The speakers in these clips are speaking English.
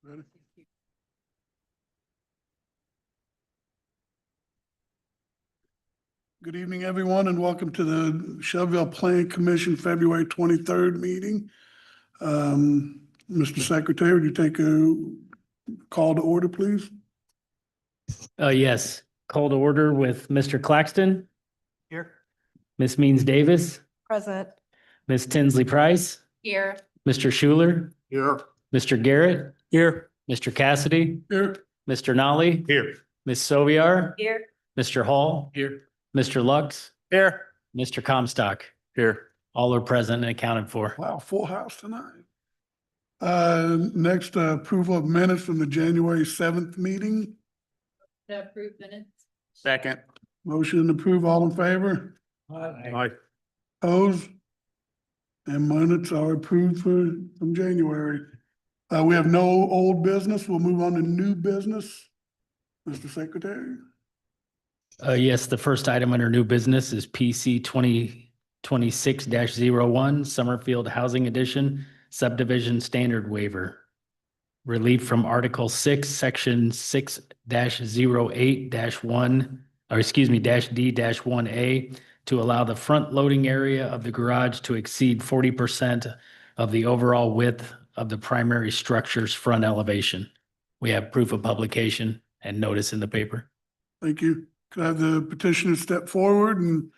Ready? Good evening, everyone, and welcome to the Shelbyville Plan Commission February 23rd meeting. Mr. Secretary, would you take a call to order, please? Yes, call to order with Mr. Claxton, Here. Ms. Means Davis, Present. Ms. Tinsley Price, Here. Mr. Schuler, Here. Mr. Garrett, Here. Mr. Cassidy, Here. Mr. Nolly, Here. Ms. Soviar, Here. Mr. Hall, Here. Mr. Lux, Here. Mr. Comstock. Here. All are present and accounted for. Wow, full house tonight. Next, approval of minutes from the January 7th meeting. Approved minutes. Second. Motion to approve, all in favor? Aye. Opposed? And minutes are approved from January. We have no old business. We'll move on to new business. Mr. Secretary? Yes, the first item under new business is PC 2026-01 Summerfield Housing Edition Subdivision Standard Waiver. Relief from Article 6, Section 6-08-1, or excuse me, -D-1A to allow the front loading area of the garage to exceed 40% of the overall width of the primary structure's front elevation. We have proof of publication and notice in the paper. Thank you. Could I have the petitioner step forward and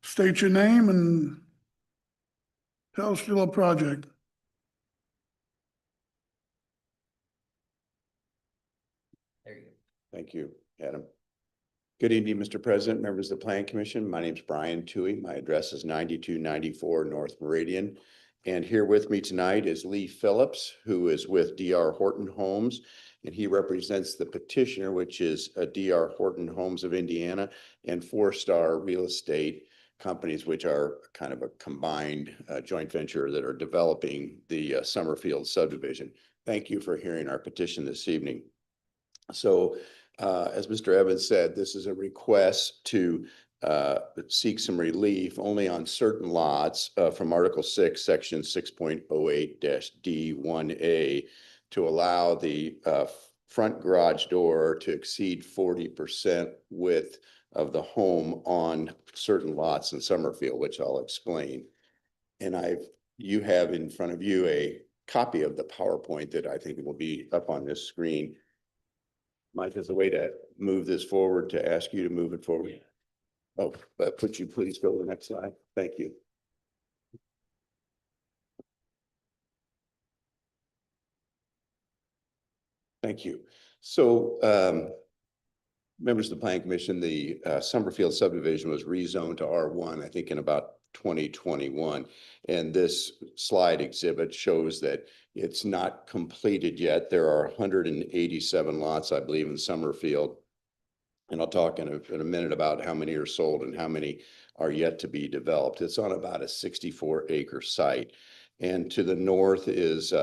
state your name and tell us your little project? There you go. Thank you, Adam. Good evening, Mr. President, members of the Plan Commission. My name is Brian Toohey. My address is 9294 North Meridian. And here with me tonight is Lee Phillips, who is with D.R. Horton Homes, and he represents the petitioner, which is D.R. Horton Homes of Indiana and Four Star Real Estate companies, which are kind of a combined joint venture that are developing the Summerfield subdivision. Thank you for hearing our petition this evening. So as Mr. Evans said, this is a request to seek some relief only on certain lots from Article 6, Section 6.08-D1A to allow the front garage door to exceed 40% width of the home on certain lots in Summerfield, which I'll explain. And you have in front of you a copy of the PowerPoint that I think will be up on this screen. Mike, is a way to move this forward to ask you to move it forward. Oh, but would you please go to the next slide? Thank you. Thank you. So, members of the Plan Commission, the Summerfield subdivision was rezoned to R1, I think in about 2021. And this slide exhibit shows that it's not completed yet. There are 187 lots, I believe, in Summerfield. And I'll talk in a minute about how many are sold and how many are yet to be developed. It's on about a 64-acre site. And to the north is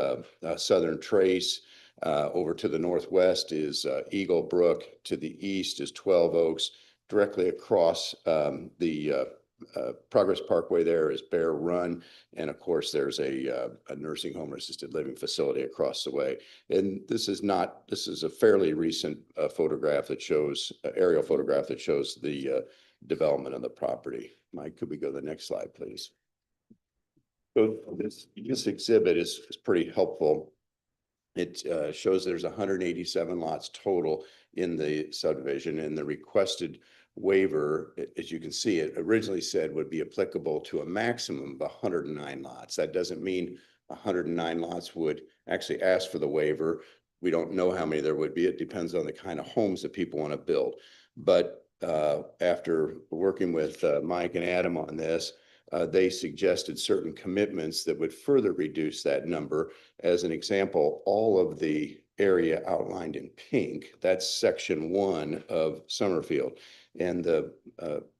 Southern Trace. Over to the northwest is Eagle Brook. To the east is 12 Oaks. Directly across the Progress Parkway there is Bear Run. And of course, there's a nursing home or assisted living facility across the way. And this is a fairly recent photograph that shows, aerial photograph that shows the development of the property. Mike, could we go to the next slide, please? So this exhibit is pretty helpful. It shows there's 187 lots total in the subdivision, and the requested waiver, as you can see, it originally said would be applicable to a maximum of 109 lots. That doesn't mean 109 lots would actually ask for the waiver. We don't know how many there would be. It depends on the kind of homes that people want to build. But after working with Mike and Adam on this, they suggested certain commitments that would further reduce that number. As an example, all of the area outlined in pink, that's section 1 of Summerfield. And the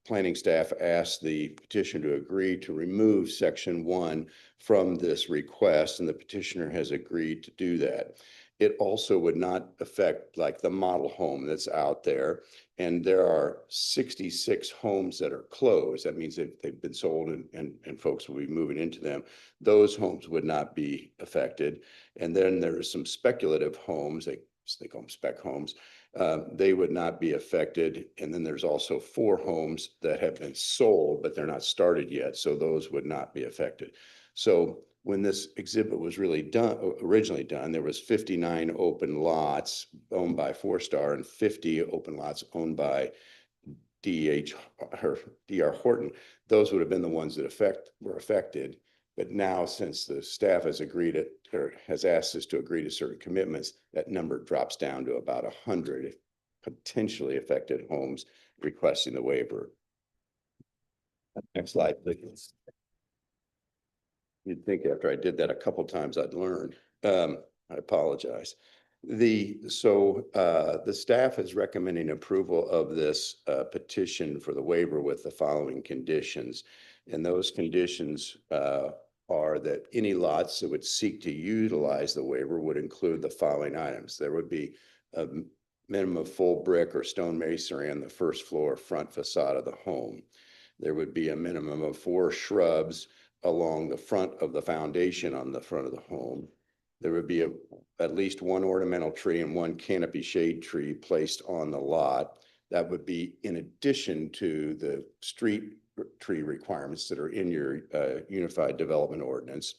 planning staff asked the petitioner to agree to remove section 1 from this request, and the petitioner has agreed to do that. It also would not affect like the model home that's out there. And there are 66 homes that are closed. That means they've been sold and folks will be moving into them. Those homes would not be affected. And then there are some speculative homes, they call them spec homes. They would not be affected. And then there's also 4 homes that have been sold, but they're not started yet. So those would not be affected. So when this exhibit was originally done, there was 59 open lots owned by 4-Star and 50 open lots owned by DR Horton. Those would have been the ones that were affected. But now, since the staff has agreed or has asked us to agree to certain commitments, that number drops down to about 100 potentially affected homes requesting the waiver. Next slide, please. You'd think after I did that a couple times I'd learn. I apologize. The staff is recommending approval of this petition for the waiver with the following conditions. And those conditions are that any lots that would seek to utilize the waiver would include the following items. There would be a minimum of full brick or stone masonry on the first floor front facade of the home. There would be a minimum of 4 shrubs along the front of the foundation on the front of the home. There would be at least 1 ornamental tree and 1 canopy shade tree placed on the lot. That would be in addition to the street tree requirements that are in your Unified Development Ordinance.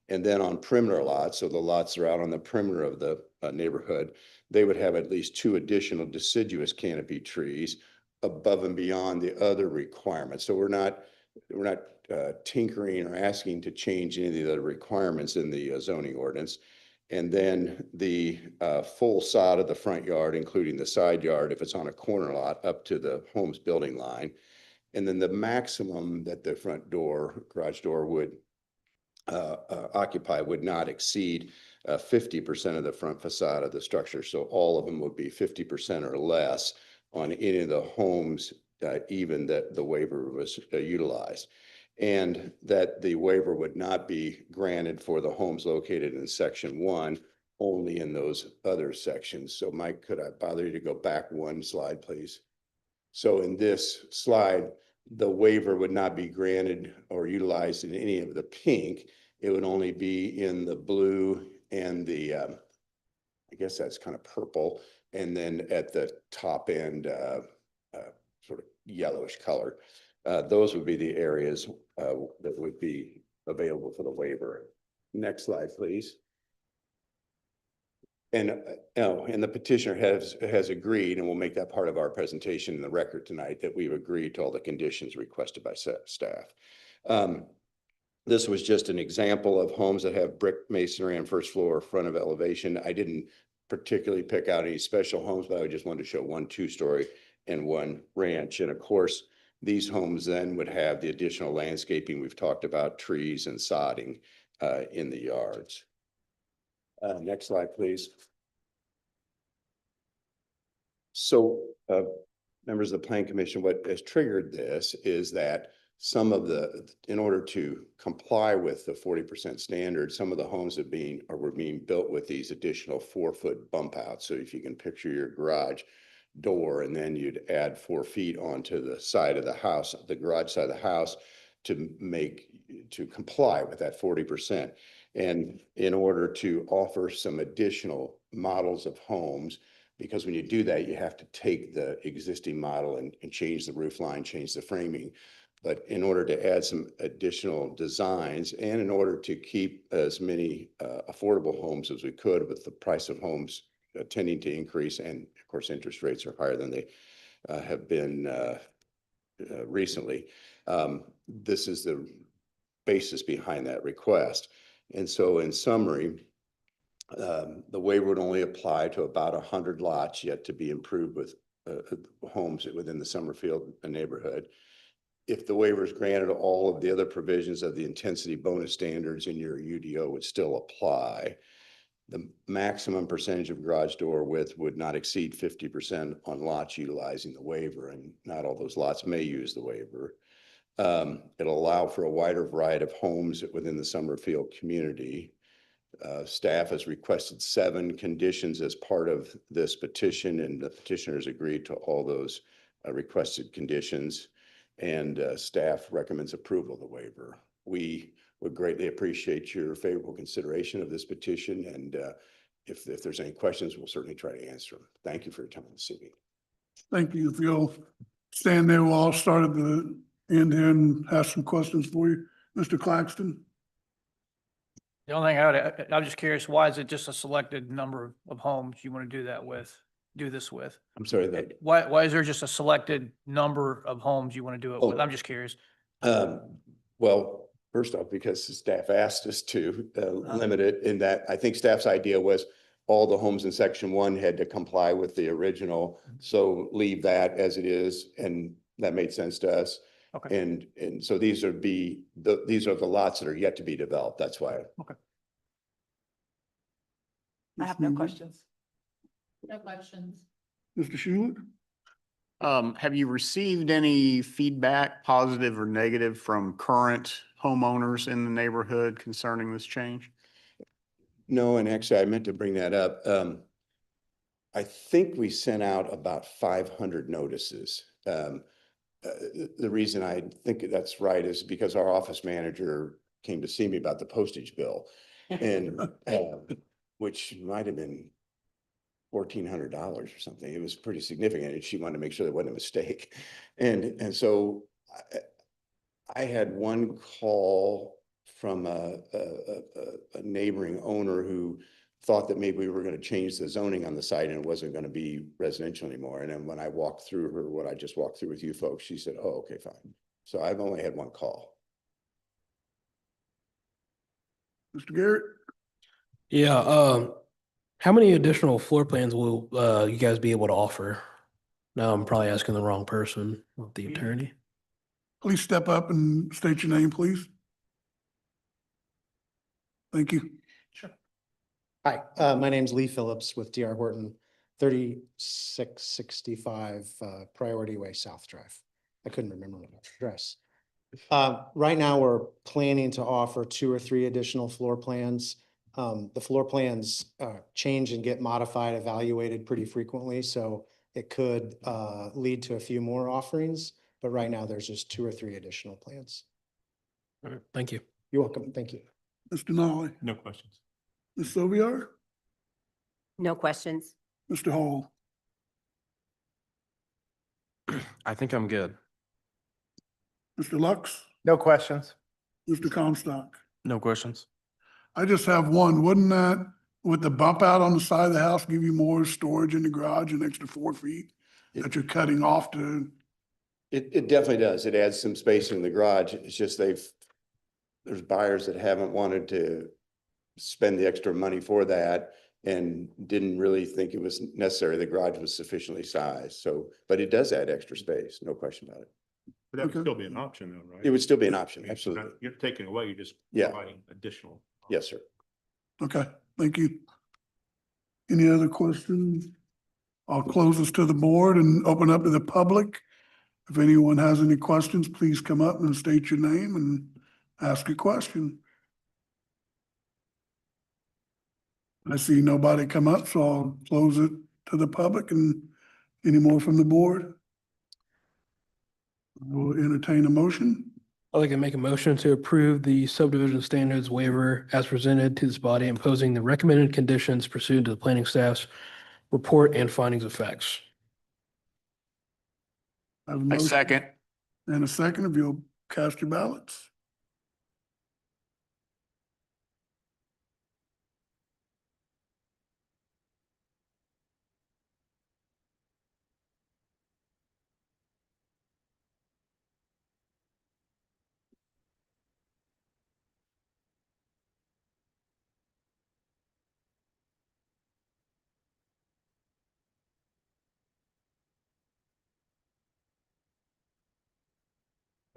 And then on perimeter lots, so the lots that are out on the perimeter of the neighborhood, they would have at least 2 additional deciduous canopy trees above and beyond the other requirements. So we're not tinkering or asking to change any of the other requirements in the zoning ordinance. And then the full side of the front yard, including the side yard, if it's on a corner lot, up to the home's building line. And then the maximum that the front door, garage door would occupy would not exceed 50% of the front facade of the structure. So all of them would be 50% or less on any of the homes, even that the waiver was utilized. And that the waiver would not be granted for the homes located in section 1, only in those other sections. So Mike, could I bother you to go back 1 slide, please? So in this slide, the waiver would not be granted or utilized in any of the pink. It would only be in the blue and the, I guess that's kind of purple. And then at the top end, sort of yellowish color. Those would be the areas that would be available for the waiver. Next slide, please. And the petitioner has agreed, and we'll make that part of our presentation in the record tonight, that we've agreed to all the conditions requested by staff. This was just an example of homes that have brick masonry on first floor, front of elevation. I didn't particularly pick out any special homes, but I just wanted to show 1 2-story and 1 ranch. And of course, these homes then would have the additional landscaping we've talked about, trees and sodding in the yards. Next slide, please. So, members of the Plan Commission, what has triggered this is that in order to comply with the 40% standard, some of the homes were being built with these additional 4-foot bump outs. So if you can picture your garage door, and then you'd add 4 feet onto the side of the house, the garage side of the house, to comply with that 40%. And in order to offer some additional models of homes, because when you do that, you have to take the existing model and change the roof line, change the framing. But in order to add some additional designs, and in order to keep as many affordable homes as we could, with the price of homes tending to increase, and of course interest rates are higher than they have been recently, this is the basis behind that request. And so in summary, the waiver would only apply to about 100 lots yet to be improved with homes within the Summerfield neighborhood. If the waiver is granted, all of the other provisions of the intensity bonus standards in your UDO would still apply. The maximum percentage of garage door width would not exceed 50% on lots utilizing the waiver, and not all those lots may use the waiver. It'll allow for a wider variety of homes within the Summerfield community. Staff has requested 7 conditions as part of this petition, and the petitioners agreed to all those requested conditions. And staff recommends approval of the waiver. We would greatly appreciate your favorable consideration of this petition, and if there's any questions, we'll certainly try to answer them. Thank you for your time this evening. Thank you. If you'll stand there, we'll all start at the end here and have some questions for you. Mr. Claxton? The only thing I'm just curious, why is it just a selected number of homes you want to do this with? I'm sorry that. Why is there just a selected number of homes you want to do it with? Oh. I'm just curious. Well, first off, because the staff asked us to limit it, in that I think staff's idea was all the homes in section 1 had to comply with the original. So leave that as it is. And that made sense to us. Okay. And so these are the lots that are yet to be developed. That's why. Okay. I have no questions. No questions. Mr. Schuler? Have you received any feedback, positive or negative, from current homeowners in the neighborhood concerning this change? No, and actually I meant to bring that up. I think we sent out about 500 notices. The reason I think that's right is because our office manager came to see me about the postage bill, and which might have been $1,400 or something. It was pretty significant, and she wanted to make sure there wasn't a mistake. And so I had one call from a neighboring owner who thought that maybe we were going to change the zoning on the site and it wasn't going to be residential anymore. And then when I walked through her, what I just walked through with you folks, she said, "Oh, okay, fine." So I've only had one call. Mr. Garrett? Yeah, how many additional floor plans will you guys be able to offer? Now I'm probably asking the wrong person, the attorney. Please step up and state your name, please. Thank you. Hi, my name's Lee Phillips with DR Horton, 3665 Priority Way South Drive. I couldn't remember my address. Right now, we're planning to offer 2 or 3 additional floor plans. The floor plans change and get modified, evaluated pretty frequently, so it could lead to a few more offerings. But right now, there's just 2 or 3 additional plans. All right, thank you. You're welcome. Thank you. Mr. Nolly? No questions. Ms. Soviar? No questions. Mr. Hall? I think I'm good. Mr. Lux? No questions. Mr. Comstock? No questions. I just have one. Wouldn't that, with the bump out on the side of the house, give you more storage in the garage, an extra 4 feet that you're cutting off to? It definitely does. It adds some space in the garage. It's just there's buyers that haven't wanted to spend the extra money for that and didn't really think it was necessary. The garage was sufficiently sized. So, but it does add extra space, no question about it. But that would Okay. still be an option though, right? It would still be an option, I mean, you're absolutely. not- You're taking away, you're just Yeah. providing additional. Yes, sir. Okay, thank you. Any other questions? I'll close this to the board and open up to the public. If anyone has any questions, please come up and state your name and ask a question. I see nobody come up, so I'll close it to the public. And any more from the board? We'll entertain a motion. I'd like to make a motion to approve the subdivision standards waiver as presented to this body, imposing the recommended conditions pursuant to the planning staff's report and findings of facts. I have a I motion second. and a second, if you'll cast your ballots.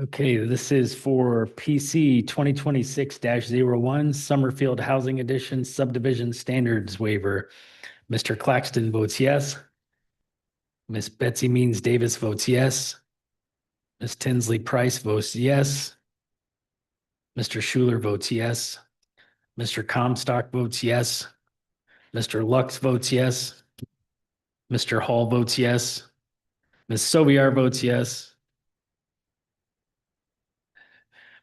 Okay, this is for PC 2026-01 Summerfield Housing Edition Subdivision Standards Waiver. Mr. Claxton votes yes. Miss Betsy Means Davis votes yes. Miss Tinsley Price votes yes. Mr. Schuler votes yes. Mr. Comstock votes yes. Mr. Lux votes yes. Mr. Hall votes yes. Ms. Soviar votes yes.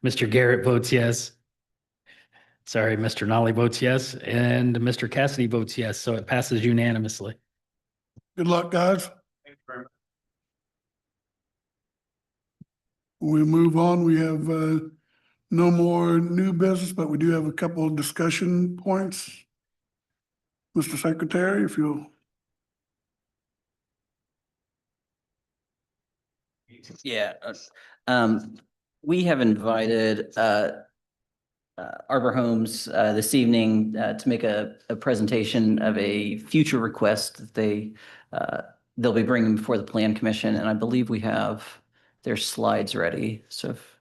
Mr. Garrett votes yes. Sorry, Mr. Nolly votes yes, and Mr. Cassidy votes yes, so it passes unanimously. Good luck, guys. We move on. We have no more new business, but we do have a couple of discussion points. Mr. Secretary, if you'll. Yeah, we have invited Arbor Homes this evening to make a presentation of a future request that they'll be bringing before the Plan Commission, and I believe we have their slides ready. So if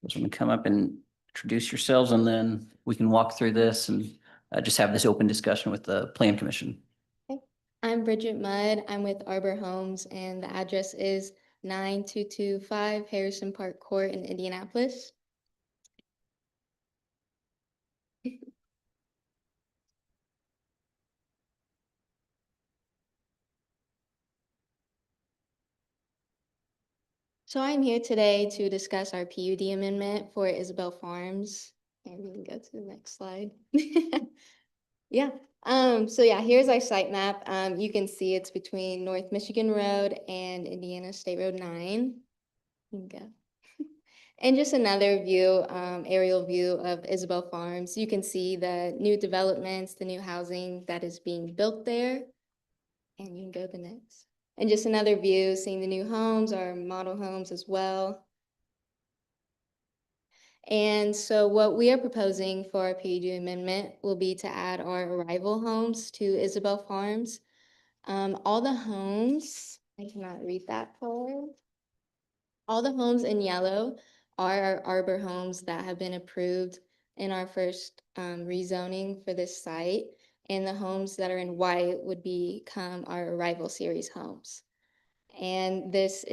you want to come up and introduce yourselves, and then we can walk through this and just have this open discussion with the Plan Commission. I'm Bridget Mudd. I'm with Arbor Homes, and the address is 9225 Harrison Park Court in Indianapolis. So I'm here today to discuss our PUD amendment for Isabel Farms. And we can go to the next slide. Yeah. So yeah, here's our site map. You can see it's between North Michigan Road and Indiana State Road 9. You can go. And just another view, aerial view of Isabel Farms. You can see the new developments, the new housing that is being built there. And you can go to the next. And just another view, seeing the new homes, our model homes as well. And so what we are proposing for our PUD amendment will be to add our arrival homes to Isabel Farms. All the homes, I cannot read that far. All the homes in yellow are our Arbor homes that have been approved in our first rezoning for this site. And the homes that are in white would become our Arrival Series homes. And this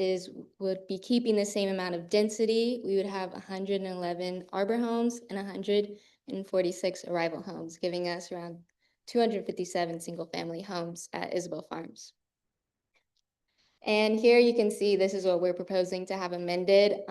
would be keeping the same amount of density. We would have 111 Arbor homes and 146 Arrival homes, giving us around 257 single-family homes at Isabel Farms. And here you can see this is what we're proposing to have amended.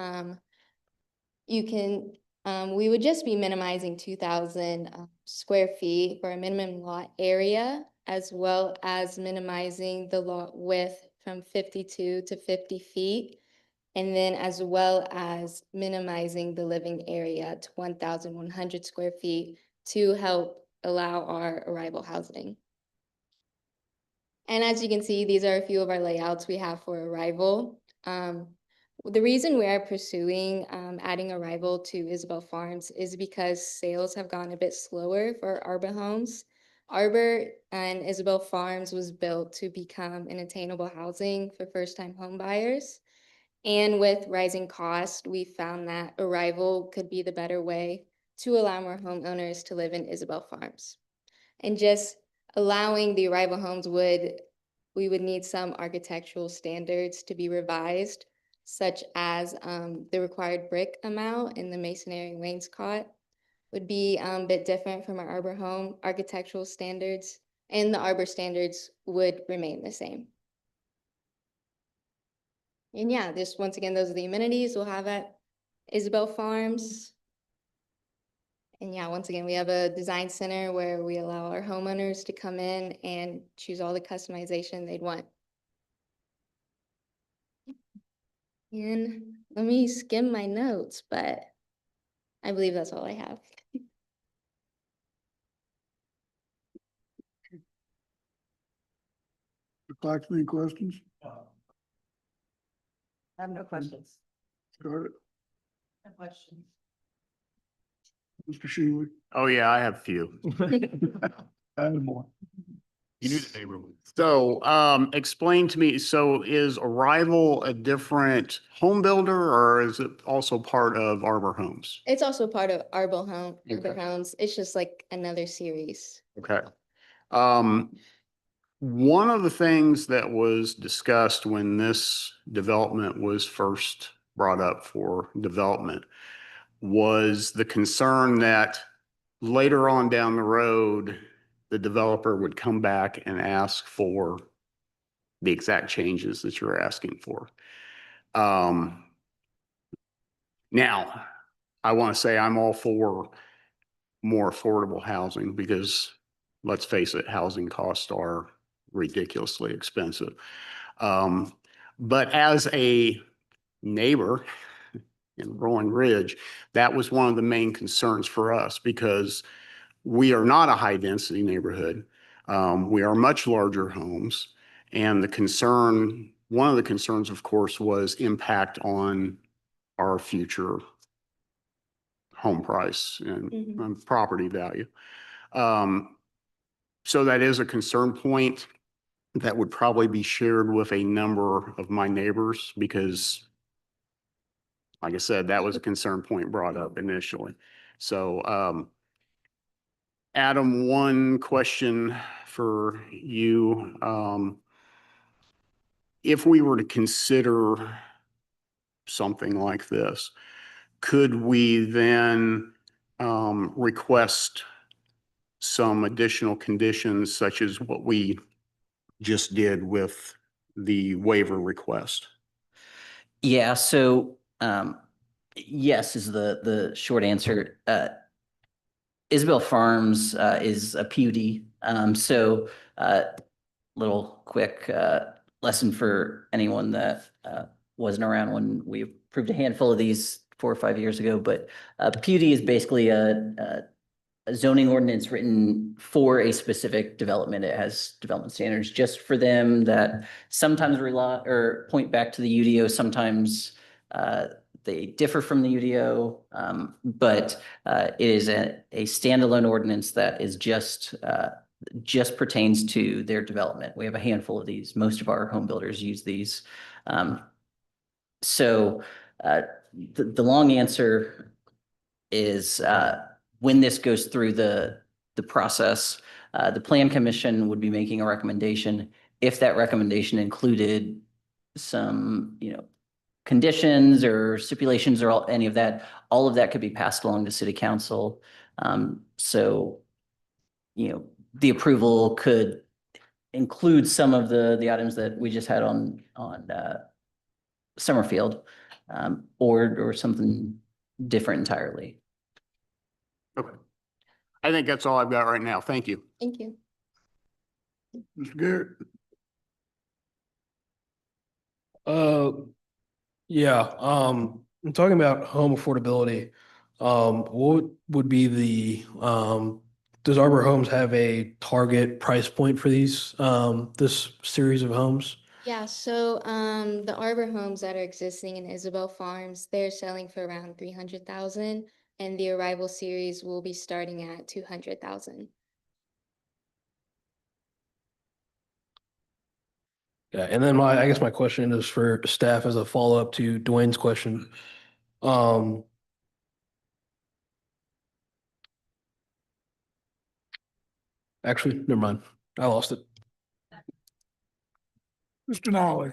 We would just be minimizing 2,000 square feet for a minimum lot area, as well as minimizing the lot width from 52 to 50 feet, and then as well as minimizing the living area to 1,100 square feet to help allow our arrival housing. And as you can see, these are a few of our layouts we have for arrival. The reason we are pursuing adding arrival to Isabel Farms is because sales have gone a bit slower for Arbor homes. Arbor and Isabel Farms was built to become an attainable housing for first-time home buyers. And with rising costs, we found that arrival could be the better way to allow more homeowners to live in Isabel Farms. And just allowing the arrival homes we would need some architectural standards to be revised, such as the required brick amount in the masonry and wainscot would be a bit different from our Arbor home architectural standards, and the Arbor standards would remain the same. And yeah, just once again, those are the amenities we'll have at Isabel Farms. And yeah, once again, we have a design center where we allow our homeowners to come in and choose all the customization they'd want. And let me skim my notes, but I believe that's all I have. Mr. Claxton, any questions? I have no questions. Got it. No questions. Mr. Shealy? Oh, yeah, I have a few. Add more. You knew the neighborhood. So, explain to me, so is Arrival a different home builder, or is it also part of Arbor Homes? It's also part of Arbor Okay. Homes. It's just like another series. Okay. One of the things that was discussed when this development was first brought up for development was the concern that later on down the road, the developer would come back and ask for the exact changes that you're asking for. Now, I want to say I'm all for more affordable housing because let's face it, housing costs are ridiculously expensive. But as a neighbor in Rolling Ridge, that was one of the main concerns for us because we are not a high density neighborhood. We are much larger homes. And one of the concerns, of course, was impact on our future home price and property value. So that is a concern point that would probably be shared with a number of my neighbors because, like I said, that was a concern point brought up initially. So, Adam, one question for you. If we were to consider something like this, could we then request some additional conditions such as what we just did with the waiver request? Yeah, so yes is the short answer. Isabel Farms is a PUD. So little quick lesson for anyone that wasn't around when we approved a handful of these 4 or 5 years ago. But PUD is basically a zoning ordinance written for a specific development. It has development standards just for them that sometimes rely or point back to the UDO. Sometimes they differ from the UDO, but it is a standalone ordinance that is just pertains to their development. We have a handful of these. Most of our home builders use these. So the long answer is when this goes through the process, the Plan Commission would be making a recommendation. If that recommendation included some, conditions or stipulations or any of that, all of that could be passed along to City Council. So, the approval could include some of the items that we just had on Summerfield, or something different entirely. Okay. I think that's all I've got right now. Thank you. Thank you. Mr. Garrett? Yeah, I'm talking about home affordability. What would be does Arbor Homes have a target price point for this series of homes? Yeah, so the Arbor homes that are existing in Isabel Farms, they're selling for around 300,000, and the Arrival series will be starting at 200,000. Yeah, and then I guess my question is for staff as a follow-up to Dwayne's question. Actually, never mind. I lost it. Mr. Nolly?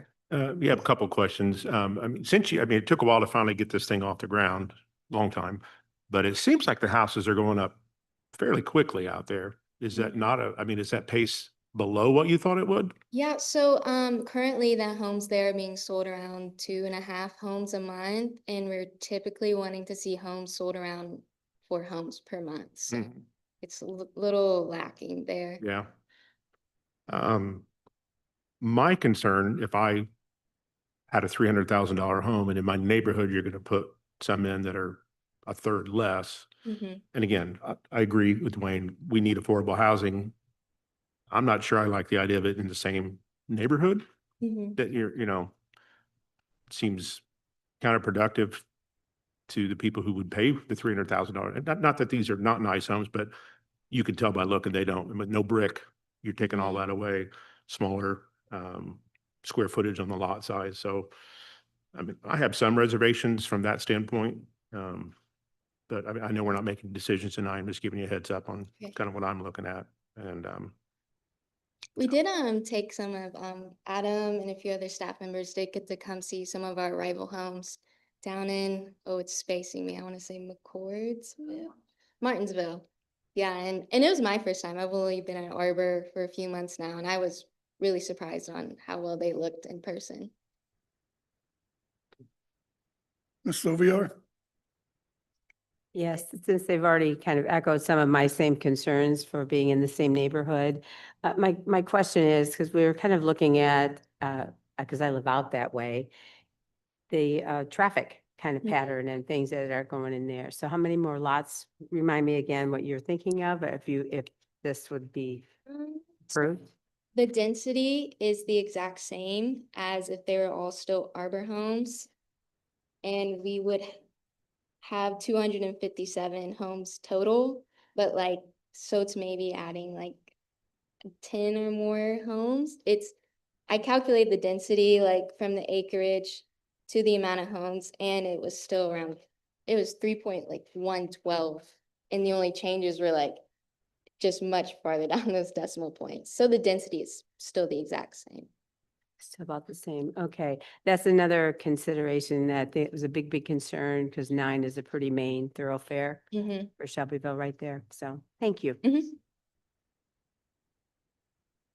We have a couple of questions. It took a while to finally get this thing off the ground, long time, but it seems like the houses are going up fairly quickly out there. Is that not is that pace below what you thought it would? Yeah, so currently the homes there are being sold around 2.5 homes a month, and we're typically wanting to see homes sold around 4 homes per month. So it's a little lacking there. Yeah. My concern, if I had a $300,000 home and in my neighborhood, you're going to put some in that are a third less. And again, I agree with Dwayne. We need affordable housing. I'm not sure I like the idea of it in the same neighborhood that seems counterproductive to the people who would pay the $300,000. Not that these are not nice homes, but you can tell by looking they don't. With no brick, you're taking all that away. Smaller square footage on the lot size. So, I have some reservations from that standpoint. But I know we're not making decisions tonight. I'm just giving you a heads up on kind of what I'm looking at. And we did take some of Adam and a few other staff members did get to come see some of our Arrival homes down in, it's spacing me. I want to say Martinsville. Yeah, and it was my first time. I've only been at Arbor for a few months now, and I was really surprised on how well they looked in person. Ms. Sylvia? Yes, since they've already kind of echoed some of my same concerns for being in the same neighborhood. My question is, because we were kind of looking at, because I live out that way, the traffic kind of Mhm. pattern and things that are going in there. So how many more lots? Remind me again what you're thinking of, if this would be approved? The density is the exact same as if they were all still Arbor homes. And we would have 257 homes total, but like, so it's maybe adding like 10 or more homes. I calculated the density like from the acreage to the amount of homes, and it was still around, it was 3.112. And the only changes were like just much farther down those decimal points. So the density is still the exact same. Still about the same. Okay. That's another consideration that it was a big concern because 9 is a pretty main thoroughfare Mhm. for Shelbyville right there. So thank you.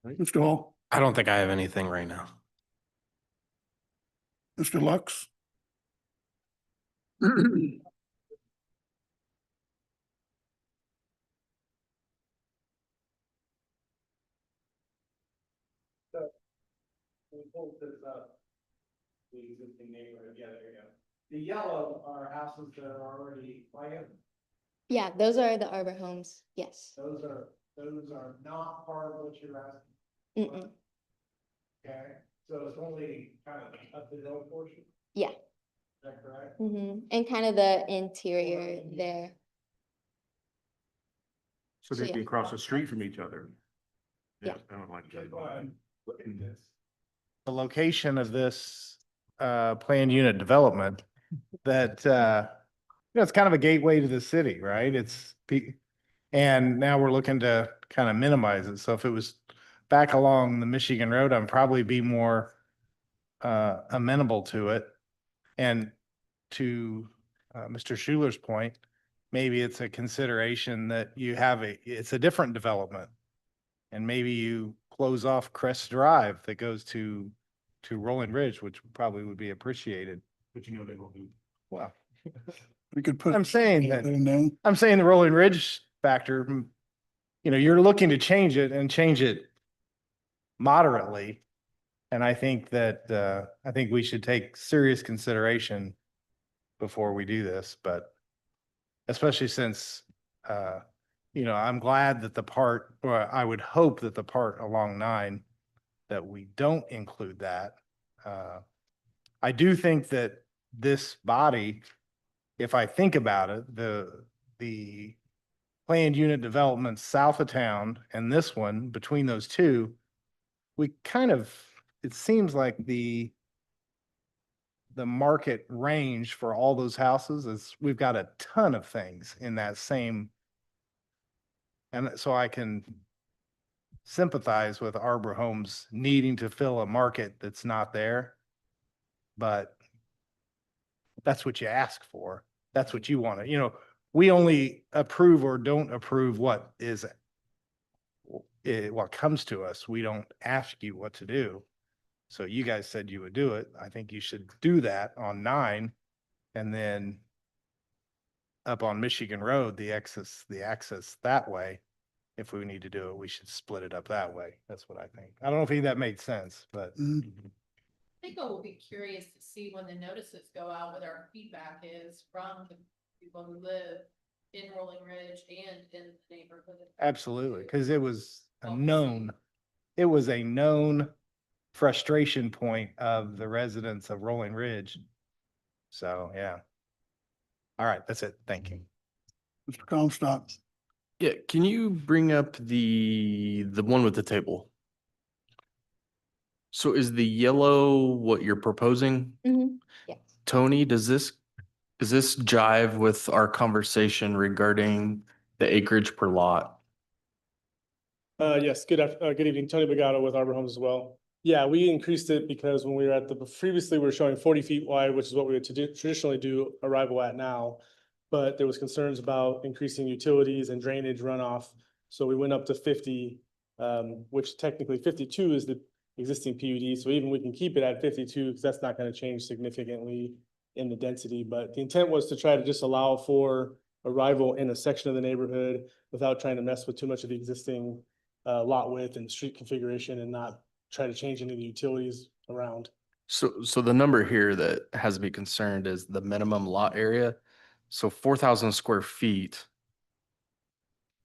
Mr. Hall? I don't think I have anything right now. Mr. Lux? We pulled this up, the existing neighborhood, yeah, there you go. The yellow are houses that are already planned, Yeah, those are the Arbor homes. Yes. those are not part of what you're asking, Mm-mm. okay? So it's only kind of up the hill portion, Yeah. is that correct? And kind of the interior there. So So, they'd yeah. be across the street from each other. Yeah. I don't like that. Go ahead, look at this. The location of this planned unit development that it's kind of a gateway to the city, right? And now we're looking to kind of minimize it. So if it was back along the Michigan Road, I'd probably be more amenable to it. And to Mr. Schuler's point, maybe it's a consideration that it's a different development. And maybe you close off Crest Drive that goes to Rolling Ridge, which probably would be appreciated. But you know they will do. Well, We could put. I'm saying that, No. I'm saying the Rolling Ridge factor, you're looking to change it moderately. And I think that, I think we should take serious consideration before we do this, but especially since, I'm glad that or I would hope that the part along 9, that we don't include that. I do think that this body, if I think about it, the planned unit development south of town and this one, between those two, it seems like the market range for all those houses is, we've got a ton of things in that same. And so I can sympathize with Arbor Homes needing to fill a market that's not there. But that's what you ask for. That's what you want to, we only approve or don't approve what comes to us. We don't ask you what to do. So you guys said you would do it. I think you should do that on 9. And then up on Michigan Road, the access that way. If we need to do it, we should split it up that way. That's what I think. I don't know if any of that made sense, but. Mm, I think I will be curious to see when the notices go out, what our feedback is from the people who live in Rolling Ridge and in the neighborhood. Absolutely, because it was a known frustration point of the residents of Rolling Ridge. So, yeah. All right, that's it. Thank you. Mr. Comstock? Yeah, can you bring up the one with the table? So is the yellow what you're proposing? Yes. Tony, does this jive with our conversation regarding the acreage per lot? Yes, good evening, Tony Bagato with Arbor Homes as well. Yeah, we increased it because when we were previously we were showing 40 feet wide, which is what we would traditionally do arrival at now. but there was concerns about increasing utilities and drainage runoff. So we went up to 50, which technically 52 is the existing PUD. So even we can keep it at 52 because that's not going to change significantly in the density. But the intent was to try to just allow for arrival in a section of the neighborhood without trying to mess with too much of the existing lot width and street configuration and not try to change any of the utilities around. So the number here that has me concerned is the minimum lot area. So 4,000 square feet.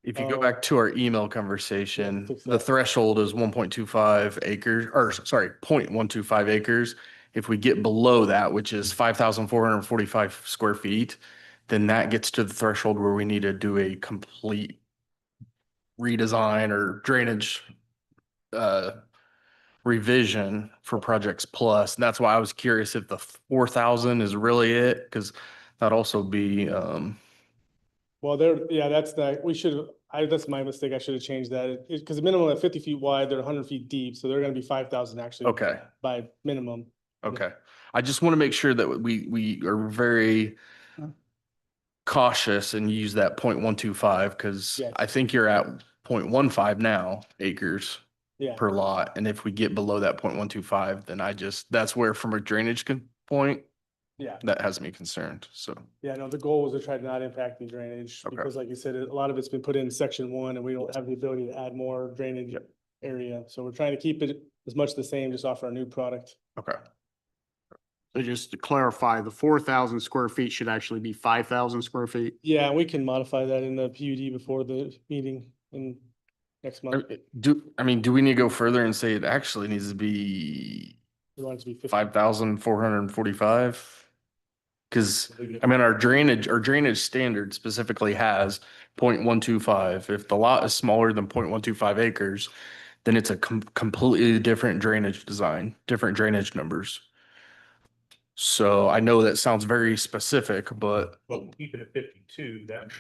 If you go Oh. back to our email conversation, fix the that. threshold is 1.25 acres, or sorry, 0.125 acres. If we get below that, which is 5,445 square feet, then that gets to the threshold where we need to do a complete redesign or drainage revision for projects plus. And that's why I was curious if the 4,000 is really it, because that'd also be Well, yeah, that's my mistake. I should have changed that. Because the minimum at 50 feet wide, they're 100 feet deep. So they're going to be 5,000 actually. okay. By minimum. Okay. I just want to make sure that we are very cautious and use that 0.125 because Yes. I think you're at 0.15 now acres Yeah. per lot. And if we get below that 0.125, then that's where from a drainage point, Yeah. that has me concerned. So, Yeah, no, the goal was to try to not impact the drainage Okay. because like you said, a lot of it's been put in section 1 and we don't have the ability to add more drainage Yep. area. So we're trying to keep it as much the same, just offer a new product. okay. So just to clarify, the 4,000 square feet should actually be 5,000 square feet. Yeah, we can modify that in the PUD before the meeting in next month. Do we need to go further and say it actually needs to be We want it to be 50. 5,445? Because our drainage standard specifically has 0.125. If the lot is smaller than 0.125 acres, then it's a completely different drainage design, different drainage numbers. So I know that sounds very specific, but Well, keep it at 52, that's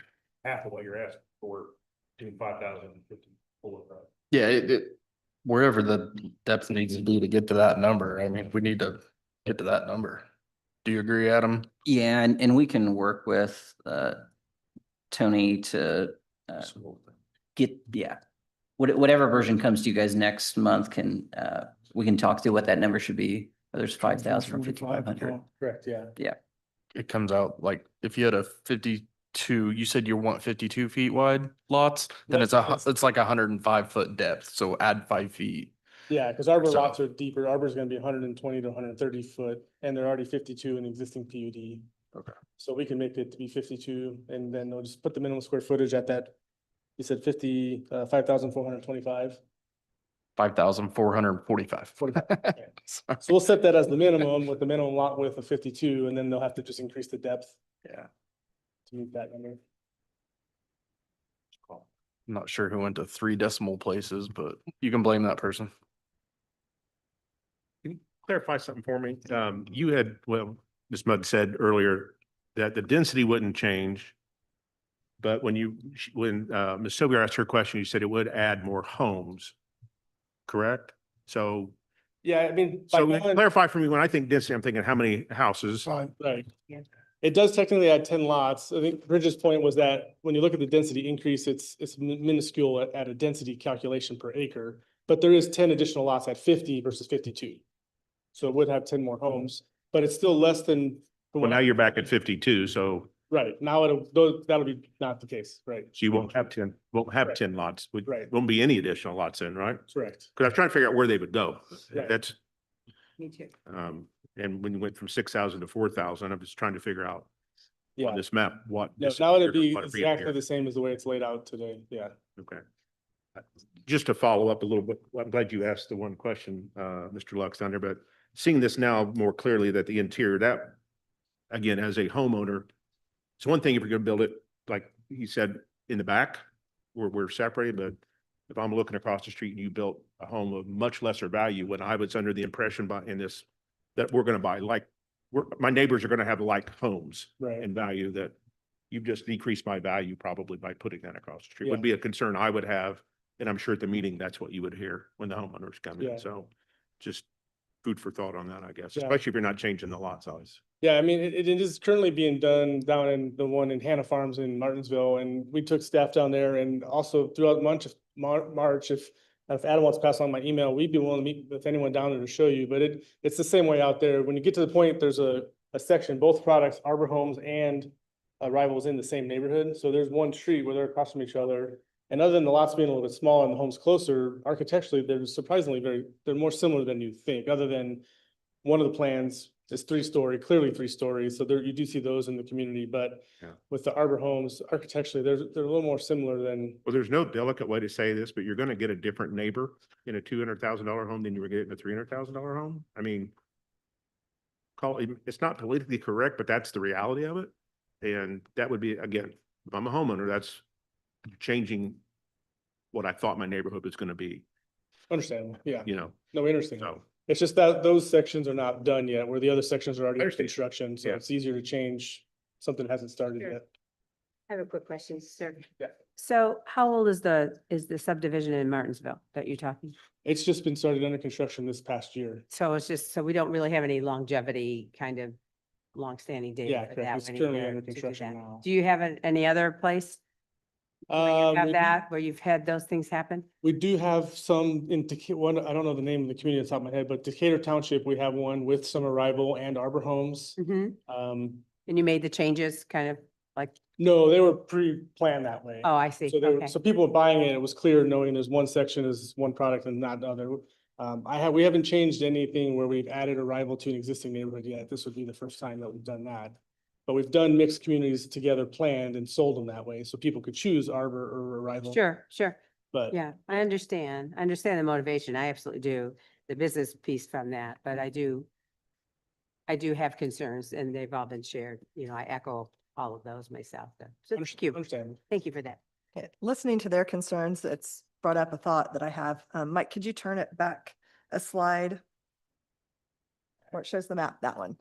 half of what you're asking for, between 5,000 and 54. yeah, wherever the depth needs to be to get to that number, we need to get to that number. Do you agree, Adam? Yeah, and we can work with Tony to whatever version comes to you guys next month we can talk through what that number should be, whether it's 5,000 or 5,500. Correct, yeah. It comes out like if you had a 52, you said you want 52 feet wide lots, then it's like 105-foot depth. So add 5 feet. Yeah, because Arbor So- lots are deeper. Arbor's gonna be 120 to 130 foot, and they're already 52 in existing PUD. Okay. So we can make it to be 52, and then we'll just put the minimum square footage at that. You said 5,425. 5,445. 45. Okay. So we'll set that as the minimum with the minimum lot width of 52, and then they'll have to just increase the depth Yeah. to meet that number. I'm not sure who went to 3 decimal places, but you can blame that person. Clarify something for me. Ms. Mudd said earlier that the density wouldn't change. But when Ms. Sylvia asked her question, you said it would add more homes, correct? So, Yeah, I mean. so by going- clarify for me, when I think density, I'm thinking how many houses? Right. It does technically add 10 lots. I think Bridget's point was that when you look at the density increase, it's minuscule at a density calculation per acre. But there is 10 additional lots at 50 versus 52. So it would have 10 more homes, but it's still less than. Well, now you're back at 52, so Right, now that'll be not the case, right? you won't have 10 lots. Right. Won't be any additional lots in, right? Correct. Because I was trying to figure out where they would go. Right. That's, Me too. and when you went from 6,000 to 4,000, I'm just trying to figure out Yeah, on this map, no, now it'd be exactly the same as the way it's laid out today, yeah. Okay. Just to follow up a little bit, I'm glad you asked the one question, Mr. Lux down there, but seeing this now more clearly that the interior, that, again, as a homeowner, it's one thing if you're gonna build it, like he said, in the back, where we're separated, but if I'm looking across the street and you built a home of much lesser value, when I was under the impression that we're gonna buy, my neighbors are gonna have like homes Right. in value, that you've just decreased my value probably by putting that across the street, Yeah. would be a concern I would have. And I'm sure at the meeting, that's what you would hear when the homeowners come Yeah. in. So just food for thought on that, I guess, Yeah. especially if you're not changing the lot size. Yeah, I mean, it is currently being done down in the one in Hannah Farms in Martinsville, and we took staff down there and also throughout March, if Adam wants to pass on my email, we'd be willing to meet with anyone down there to show you, but it's the same way out there. When you get to the point, there's a section, both products, Arbor Homes and Rivals in the same neighborhood. So there's one street where they're across from each other. And other than the lots being a little bit smaller and the homes closer, architecturally, they're surprisingly they're more similar than you think, other than one of the plans is 3-story, clearly 3 stories. So there, you do see those in the community, but Yeah. with the Arbor Homes, architecturally, they're a little more similar than, Well, there's no delicate way to say this, but you're gonna get a different neighbor in a $200,000 home than you were getting in a $300,000 home. I mean, it's not politically correct, but that's the reality of it. And that would be, again, if I'm a homeowner, that's changing what I thought my neighborhood was gonna be, understandable, yeah. you know? No, we understand. So, It's just that those sections are not done yet, where the other sections are already in Understand. construction, so Yeah. it's easier to change something that hasn't started Sure. yet. I have a quick question, sir. Yeah. So how old is the subdivision in Martinsville that you're talking? It's just been started under construction this past year. So it's just, so we don't really have any longevity kind of longstanding data Yeah, for correct. that It's one currently either under to do construction that. now. Do you have any other place where you have We do- that, where you've had those things happen? We do have some in Decatur, one, I don't know the name of the community off the top of my head, but Decatur Township, we have one with some Arrival and Arbor Homes. Mm-hmm. Um, And you made the changes kind of like, no, they were pre-planned that way. oh, I see. So there, Okay. so people buying it, it was clear knowing there's one section is one product and not the other. We haven't changed anything where we've added Arrival to an existing neighborhood yet. This would be the first time that we've done that. But we've done mixed communities together planned and sold them that way, so people could choose Arbor or Arrival. Sure, sure. But Yeah, I understand. I understand the motivation. I absolutely do. The business piece from that, but I do have concerns and they've all been shared. You know, I echo all of those myself. So thank you. understand. Thank you for that. Okay, listening to their concerns, it's brought up a thought that I have. Mike, could you turn it back a slide? Where it shows the map, that one.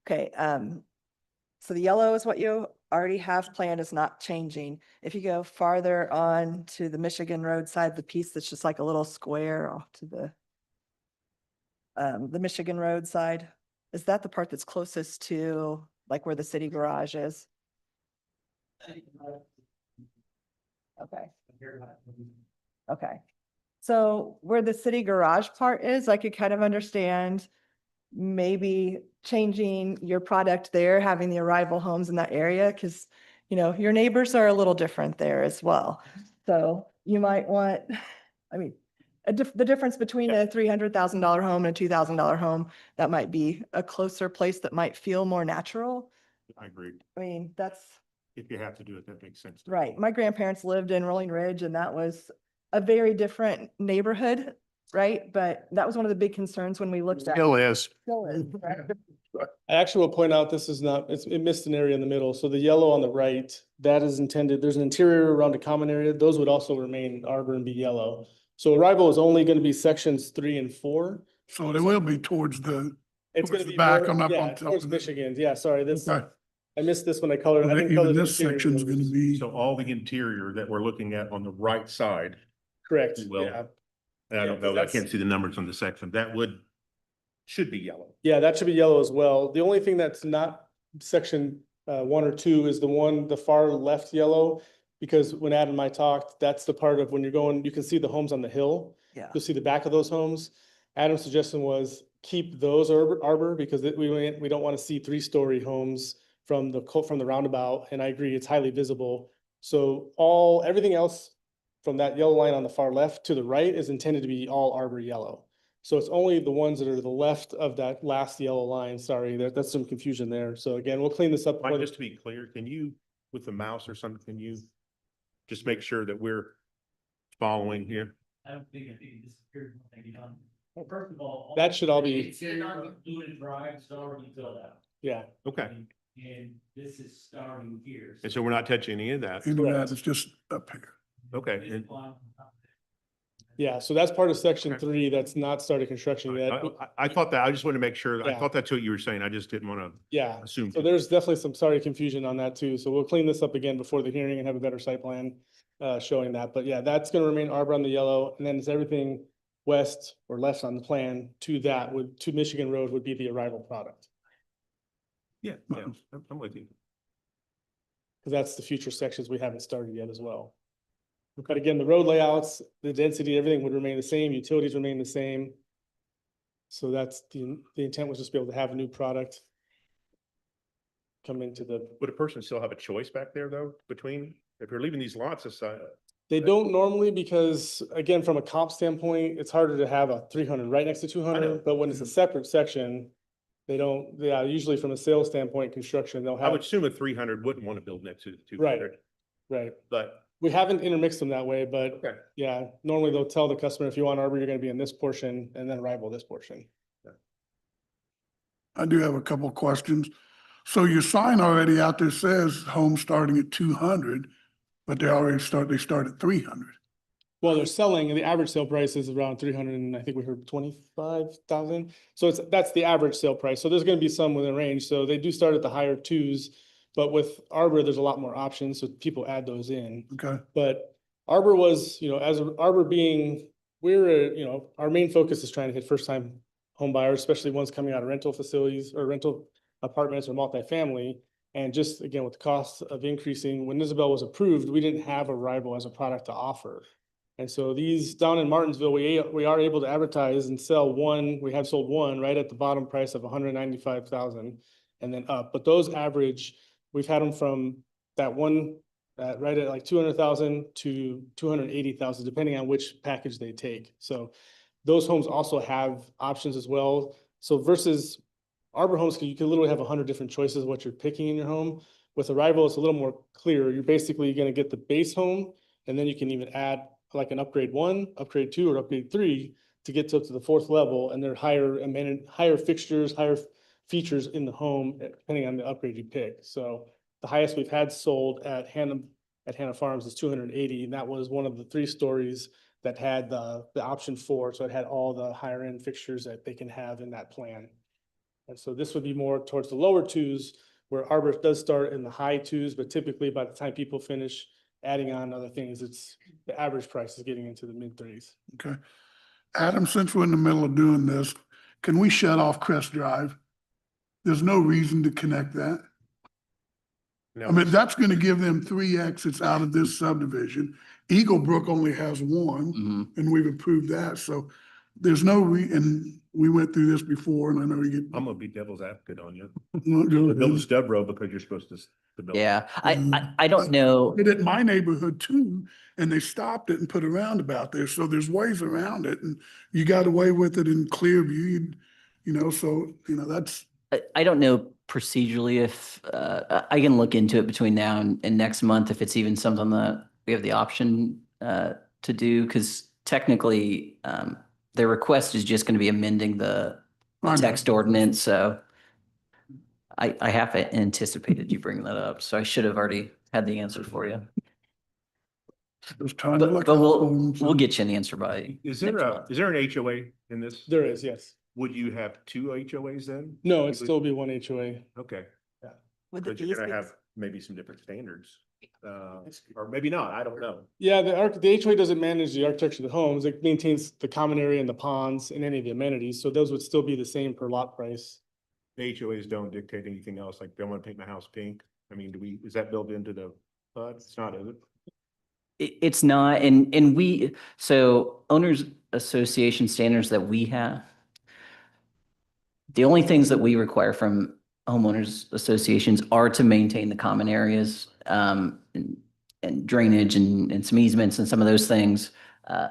Okay, so the yellow is what you already have planned, is not changing. If you go farther on to the Michigan Road side, the piece that's just like a little square off to the Michigan Road side, is that the part that's closest to like where the city garage is? Okay. Okay. So where the city garage part is, I could kind of understand maybe changing your product there, having the Arrival Homes in that area, because, you know, your neighbors are a little different there as well. So you might want, I mean, the difference between a $300,000 home and a $2,000 home, that might be a closer place that might feel more natural. I agree. I mean, that's If you have to do it, that makes sense. right. My grandparents lived in Rolling Ridge, and that was a very different neighborhood, right? But that was one of the big concerns when we looked at. Still is. Still is, right? I actually will point out, this is not, it missed an area in the middle. So the yellow on the right, that is intended, there's an interior around a common area. Those would also remain Arbor and be yellow. So Arrival is only going to be sections 3 and 4. So they will be towards the, It's Towards going to the be back, more- I'm not yeah, on top towards of it. Michigan. Yeah, sorry, this, okay. I missed this when I colored. I didn't color Even the this interior section's gonna colors. be, So all the interior that we're looking at on the right side, Correct, Well, yeah. and I Yeah, don't know, I that's- can't see the numbers on the section, should be yellow. Yeah, that should be yellow as well. The only thing that's not section 1 or 2 is the far left yellow. Because when Adam and I talked, that's the part of when you're going, you can see the homes on the hill. Yeah. You'll see the back of those homes. Adam's suggestion was keep those Arbor because we don't want to see 3-story homes from the roundabout. And I agree, it's highly visible. So everything else from that yellow line on the far left to the right is intended to be all Arbor yellow. So it's only the ones that are to the left of that last yellow line. Sorry, that's some confusion there. So again, we'll clean this up. Mike, just to be clear, can you, with the mouse or something, can you just make sure that we're following here? I don't think it disappeared when they get on. Well, first of all. That should all be- Interior of Fluid Drive is already filled out. Yeah. Okay, And this is starting here. and so we're not touching any of that. into that, it's just up here. Okay, and Yeah, so that's part of section Okay. 3 that's not started construction yet. I thought that, I just wanted to make sure, I Yeah. thought that's what you were saying, I just didn't want to Yeah, assume. so there's definitely some confusion on that too. So we'll clean this up again before the hearing and have a better site plan showing that. But yeah, that's gonna remain Arbor on the yellow, and then it's everything west or left on the plan to Michigan Road would be the Arrival product. Yeah, yeah, I'm with you. Because that's the future sections we haven't started yet as well. But again, the road layouts, the density, everything would remain the same, utilities remain the same. So that's the intent was just to be able to have a new product come into the, Would a person still have a choice back there though, between, if you're leaving these lots aside? they don't normally because again, from a comp standpoint, it's harder to have a 300 right next to 200, but when it's a separate section, they don't, yeah, usually from a sales standpoint, construction, they'll I have. would assume a 300 wouldn't want to build next to the 200. Right, right. But We haven't intermixed them that way, but okay. yeah, normally they'll tell the customer, if you want arbor, you're gonna be in this portion and then arrival this portion. I do have a couple of questions. So your sign already out there says home starting at 200, but they start at 300. Well, they're selling, and the average sale price is around 300, and I think we heard 25,000. So that's the average sale price. So there's gonna be some within range. So they do start at the higher twos, but with arbor, there's a lot more options, so people add those in. Okay. But arbor was, as arbor being, our main focus is trying to hit first-time home buyers, especially ones coming out of rental facilities or rental apartments or multifamily. And just again, with the cost of increasing, when Isabel was approved, we didn't have a rival as a product to offer. And so these down in Martinsville, we are able to advertise and sell one. We have sold one right at the bottom price of 195,000 and then up. But those average, we've had them from that one right at like 200,000 to 280,000, depending on which package they take. So those homes also have options as well. So versus arbor homes, you can literally have 100 different choices of what you're picking in your home. With Arrival, it's a little more clear. You're basically going to get the base home, and then you can even add like an upgrade 1, upgrade 2, or upgrade 3 to get to up to the 4th level, and they're higher fixtures, higher features in the home, depending on the upgrade you pick. So the highest we've had sold at Hannah Farms is 280, and that was one of the 3 stories that had the option 4, so it had all the higher end fixtures that they can have in that plan. And so this would be more towards the lower 2s, where arbor does start in the high 2s, but typically by the time people finish adding on other things, the average price is getting into the mid 3s. Okay. Adam, since we're in the middle of doing this, can we shut off Crest Drive? There's no reason to connect that. No, I mean, that's gonna give them 3 exits out of this subdivision. Eagle Brook only has 1, and we've approved that, so there's no and we went through this before, and I know you get. I'm gonna be devil's advocate on you. No, go Build a ahead. stub road because you're supposed to build. Yeah, I don't know. Did it in my neighborhood too, and they stopped it and put a roundabout there, so there's ways around it, and you got away with it in Clearview, so, that's. I don't know procedurally if, I can look into it between now and next month, if it's even something that we have the option to do, because technically, their request is just going to be amending the text ordinance, so I have anticipated you bringing that up, so I should have already had the answer for you. But we'll get you an answer by. Is there an HOA in this? There is, yes. Would you have 2 HOAs then? No, it'd still be 1 HOA. Okay. Yeah. But you're gonna have maybe some different standards, or maybe not, I don't know. Yeah, the HOA doesn't manage the architecture of the homes. It maintains the common area and the ponds and any of the amenities. So those would still be the same per lot price. The HOAs don't dictate anything else, like they want to paint my house pink. I mean, is that built into the PUD? It's not, is it? It's not, and so owners association standards that we have, the only things that we require from homeowners associations are to maintain the common areas, and drainage and some easements and some of those things.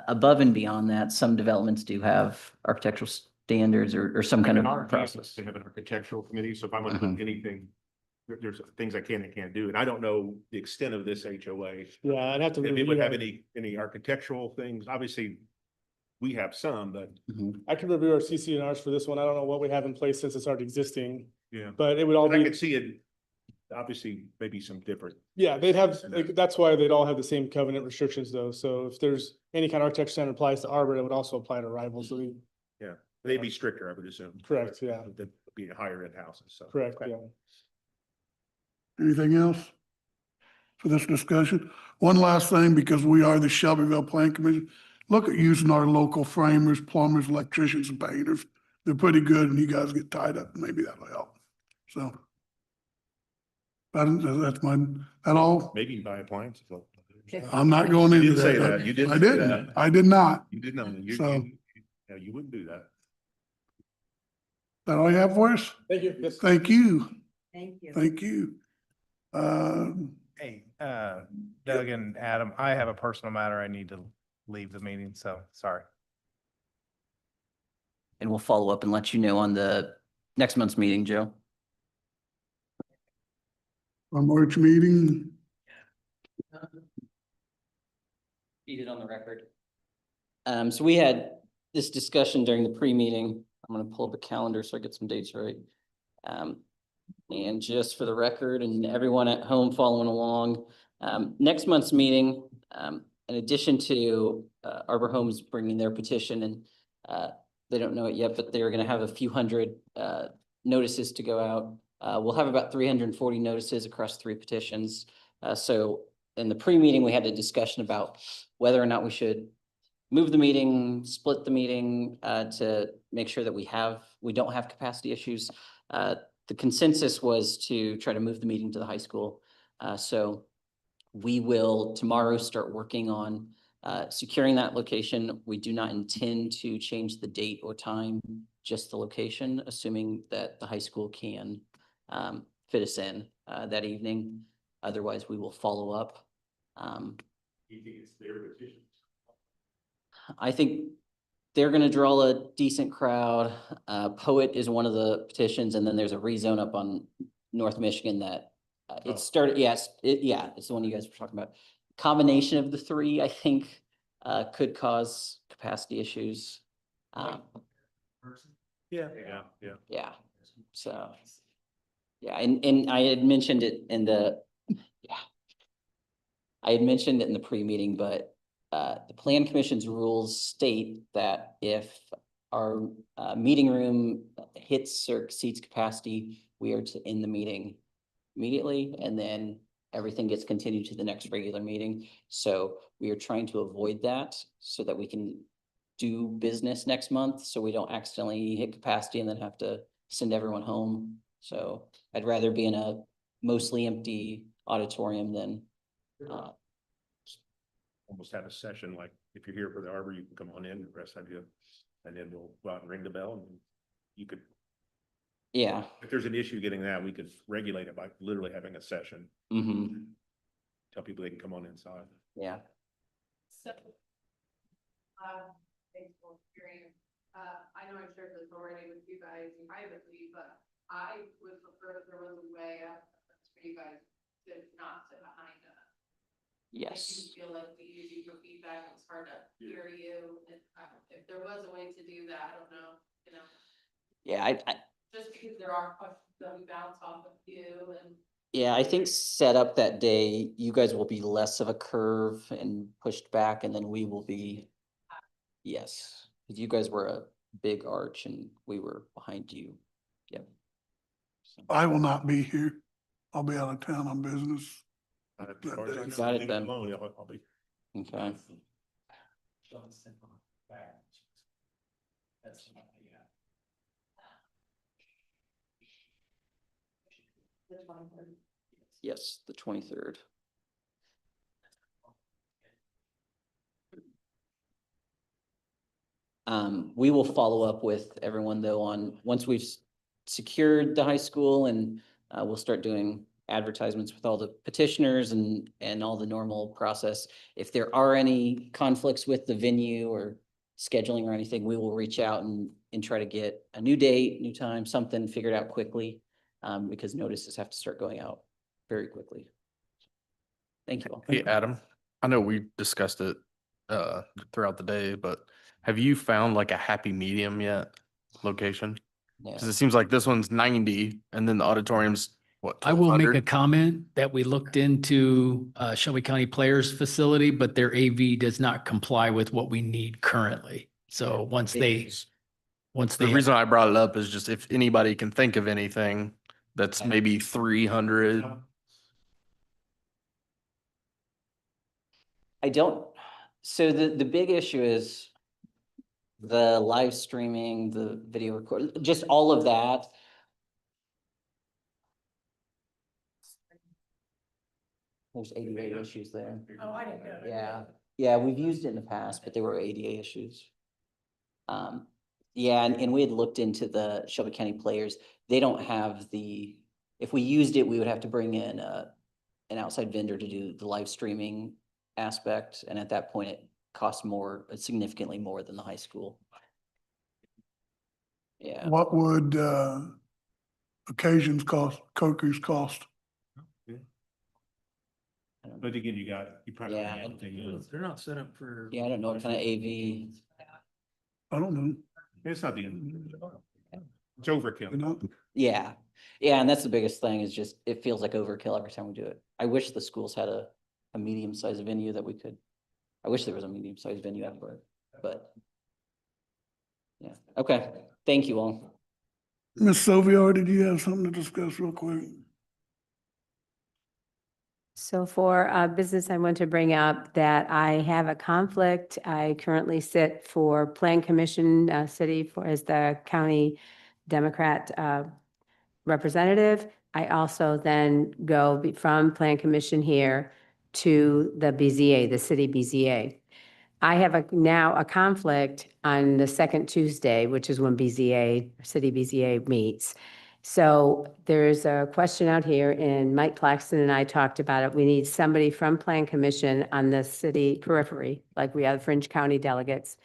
Above and beyond that, some developments do have architectural standards or some kind of process. They have an architectural committee, so if I'm gonna put anything, there's things I can and can't do, and I don't know the extent of this HOA. Yeah, I'd have to. If it would have any architectural things, obviously, we have some, but. I can review our CC&Rs for this one. I don't know what we have in place since it's already existing, Yeah. but it would all I be. could see it, obviously, maybe some different. Yeah, they'd have, that's why they'd all have the same covenant restrictions though. So if there's any kind of architecture standard applies to arbor, it would also apply to rivals. So Yeah, they'd be stricter, I would assume. Correct, yeah. They'd be higher end houses, so. Correct, yeah. Anything else for this discussion? One last thing, because we are the Shelbyville Plan Commission, look at using our local framers, plumbers, electricians, and painters. They're pretty good, and you guys get tied up, maybe that'll help. So, That's that all? Maybe you buy appliances. I'm not going You into did say that. that. You did I say didn't. that. I did not. You did not. So- Yeah, you wouldn't do that. That all you have for us? Thank you. Yes. Thank you. Thank you. Thank you. Hey, Doug and Adam, I have a personal matter. I need to leave the meeting, so sorry. And we'll follow up and let you know on the next month's meeting, Joe. Our March meeting, Read it on the record. So we had this discussion during the pre-meeting. I'm gonna pull up a calendar so I get some dates right. And just for the record and everyone at home following along, next month's meeting, in addition to Arbor Homes bringing their petition and they don't know it yet, but they're gonna have a few hundred notices to go out. We'll have about 340 notices across 3 petitions. So in the pre-meeting, we had a discussion about whether or not we should move the meeting, split the meeting to make sure that we don't have capacity issues. The consensus was to try to move the meeting to the high school. So we will tomorrow start working on securing that location. We do not intend to change the date or time, just the location, assuming that the high school can fit us in that evening. Otherwise, we will follow up. You think it's their petition? I think they're gonna draw a decent crowd. Poet is one of the petitions, and then there's a rezone up on North Michigan that it started, yes, it's the one you guys were talking about. Combination of the 3, I think, could cause capacity issues. Yeah. Yeah, so. Yeah, and I had mentioned it in the, I had mentioned it in the pre-meeting, but the Plan Commission's rules state that if our meeting room hits or exceeds capacity, we are to end the meeting immediately, and then everything gets continued to the next regular meeting. So we are trying to avoid that so that we can do business next month, so we don't accidentally hit capacity and then have to send everyone home. So I'd rather be in a mostly empty auditorium than Almost have a session, like if you're here for the Arbor, you can come on in, the rest of you, and then we'll go out and ring the bell and you could, yeah. if there's an issue getting that, we could regulate it by literally having a session. Mm-hmm. Tell people they can come on inside. Yeah. So, baseball experience, I know I shared this already with you guys privately, but I would prefer if there was a way for you guys to not sit behind us. Yes. If you feel like we use you for feedback, it's hard to hear you, and if there was a way to do that, I don't know, Yeah, I just because there are questions that we bounce off of you and. yeah, I think set up that day, you guys will be less of a curve and pushed back, and then we will be, yes, because you guys were a big arch and we were behind you. Yep. I will not be here. I'll be out of town on business. Got it then. I'll be. Okay. Yes, the 23rd. We will follow up with everyone though on, once we've secured the high school, and we'll start doing advertisements with all the petitioners and all the normal process. If there are any conflicts with the venue or scheduling or anything, we will reach out and try to get a new date, new time, something figured out quickly, because notices have to start going out very quickly. Thank you all. Hey, Adam, I know we discussed it throughout the day, but have you found like a happy medium yet location? Because it seems like this one's 90 and then the auditorium's what? I will make a 1,200? comment that we looked into Shelby County Players Facility, but their AV does not comply with what we need currently. So once they. The reason I brought it up is just if anybody can think of anything that's maybe 300. I don't, so the big issue is the live streaming, the video record, just all of that. There's ADA issues there. Oh, I didn't know. Yeah, yeah, we've used it in the past, but there were ADA issues. Yeah, and we had looked into the Shelby County Players. They don't have if we used it, we would have to bring in an outside vendor to do the live streaming aspect. And at that point, it costs more, significantly more than the high school. Yeah. What would occasions cost, Coker's cost? But again, you probably. Yeah. They're not set up for. Yeah, I don't know what kind of AV. I don't know. It's not the end. It's overkill. You know? Yeah, yeah, and that's the biggest thing is just, it feels like overkill every time we do it. I wish the schools had a medium-sized venue that we could, I wish there was a medium-sized venue everywhere, but. Yeah, okay, thank you all. Ms. Sylvia, did you have something to discuss real quick? So for business, I want to bring up that I have a conflict. I currently sit for Plan Commission City as the county Democrat representative. I also then go from Plan Commission here to the BZA, the city BZA. I have now a conflict on the second Tuesday, which is when city BZA meets. So there's a question out here, and Mike Claxton and I talked about it. We need somebody from Plan Commission on the city periphery, like we have Fringe County delegates.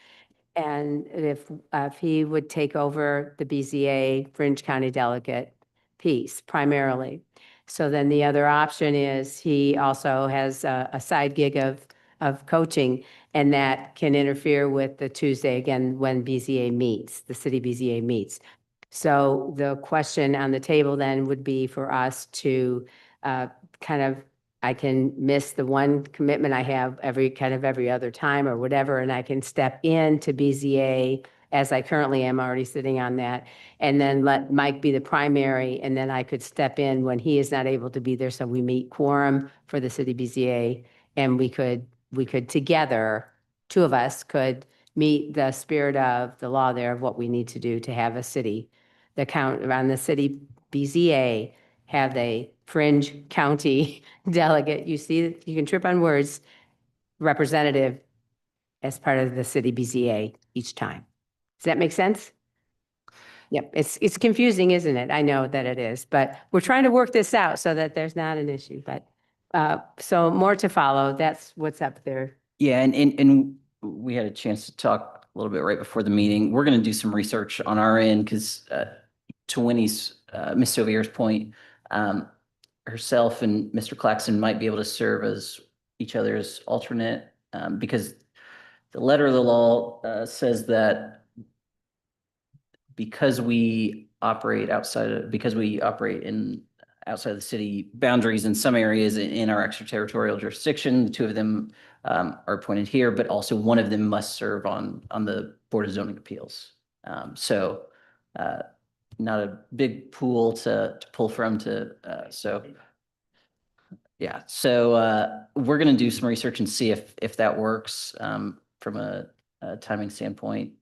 And if he would take over the BZA Fringe County delegate piece primarily. So then the other option is he also has a side gig of coaching, and that can interfere with the Tuesday again when BZA meets, the city BZA meets. So the question on the table then would be for us to I can miss the one commitment I have every other time or whatever, and I can step in to BZA as I currently am already sitting on that, and then let Mike be the primary, and then I could step in when he is not able to be there. So we meet quorum for the city BZA, and we could together, two of us could meet the spirit of the law there of what we need to do to have a city, around the city BZA, have a Fringe County delegate. You see, you can trip on words, representative as part of the city BZA each time. Does that make sense? Yep, it's confusing, isn't it? I know that it is, but we're trying to work this out so that there's not an issue, but so more to follow. That's what's up there. Yeah, and we had a chance to talk a little bit right before the meeting. We're going to do some research on our end because to Winnie's, Ms. Sauvier's point, herself and Mr. Claxton might be able to serve as each other's alternate because the letter of the law says that because we operate outside of the city boundaries in some areas in our extraterritorial jurisdiction, the two of them are appointed here, but also one of them must serve on the Board of Zoning Appeals. So not a big pool to pull from yeah. So we're going to do some research and see if that works from a timing standpoint.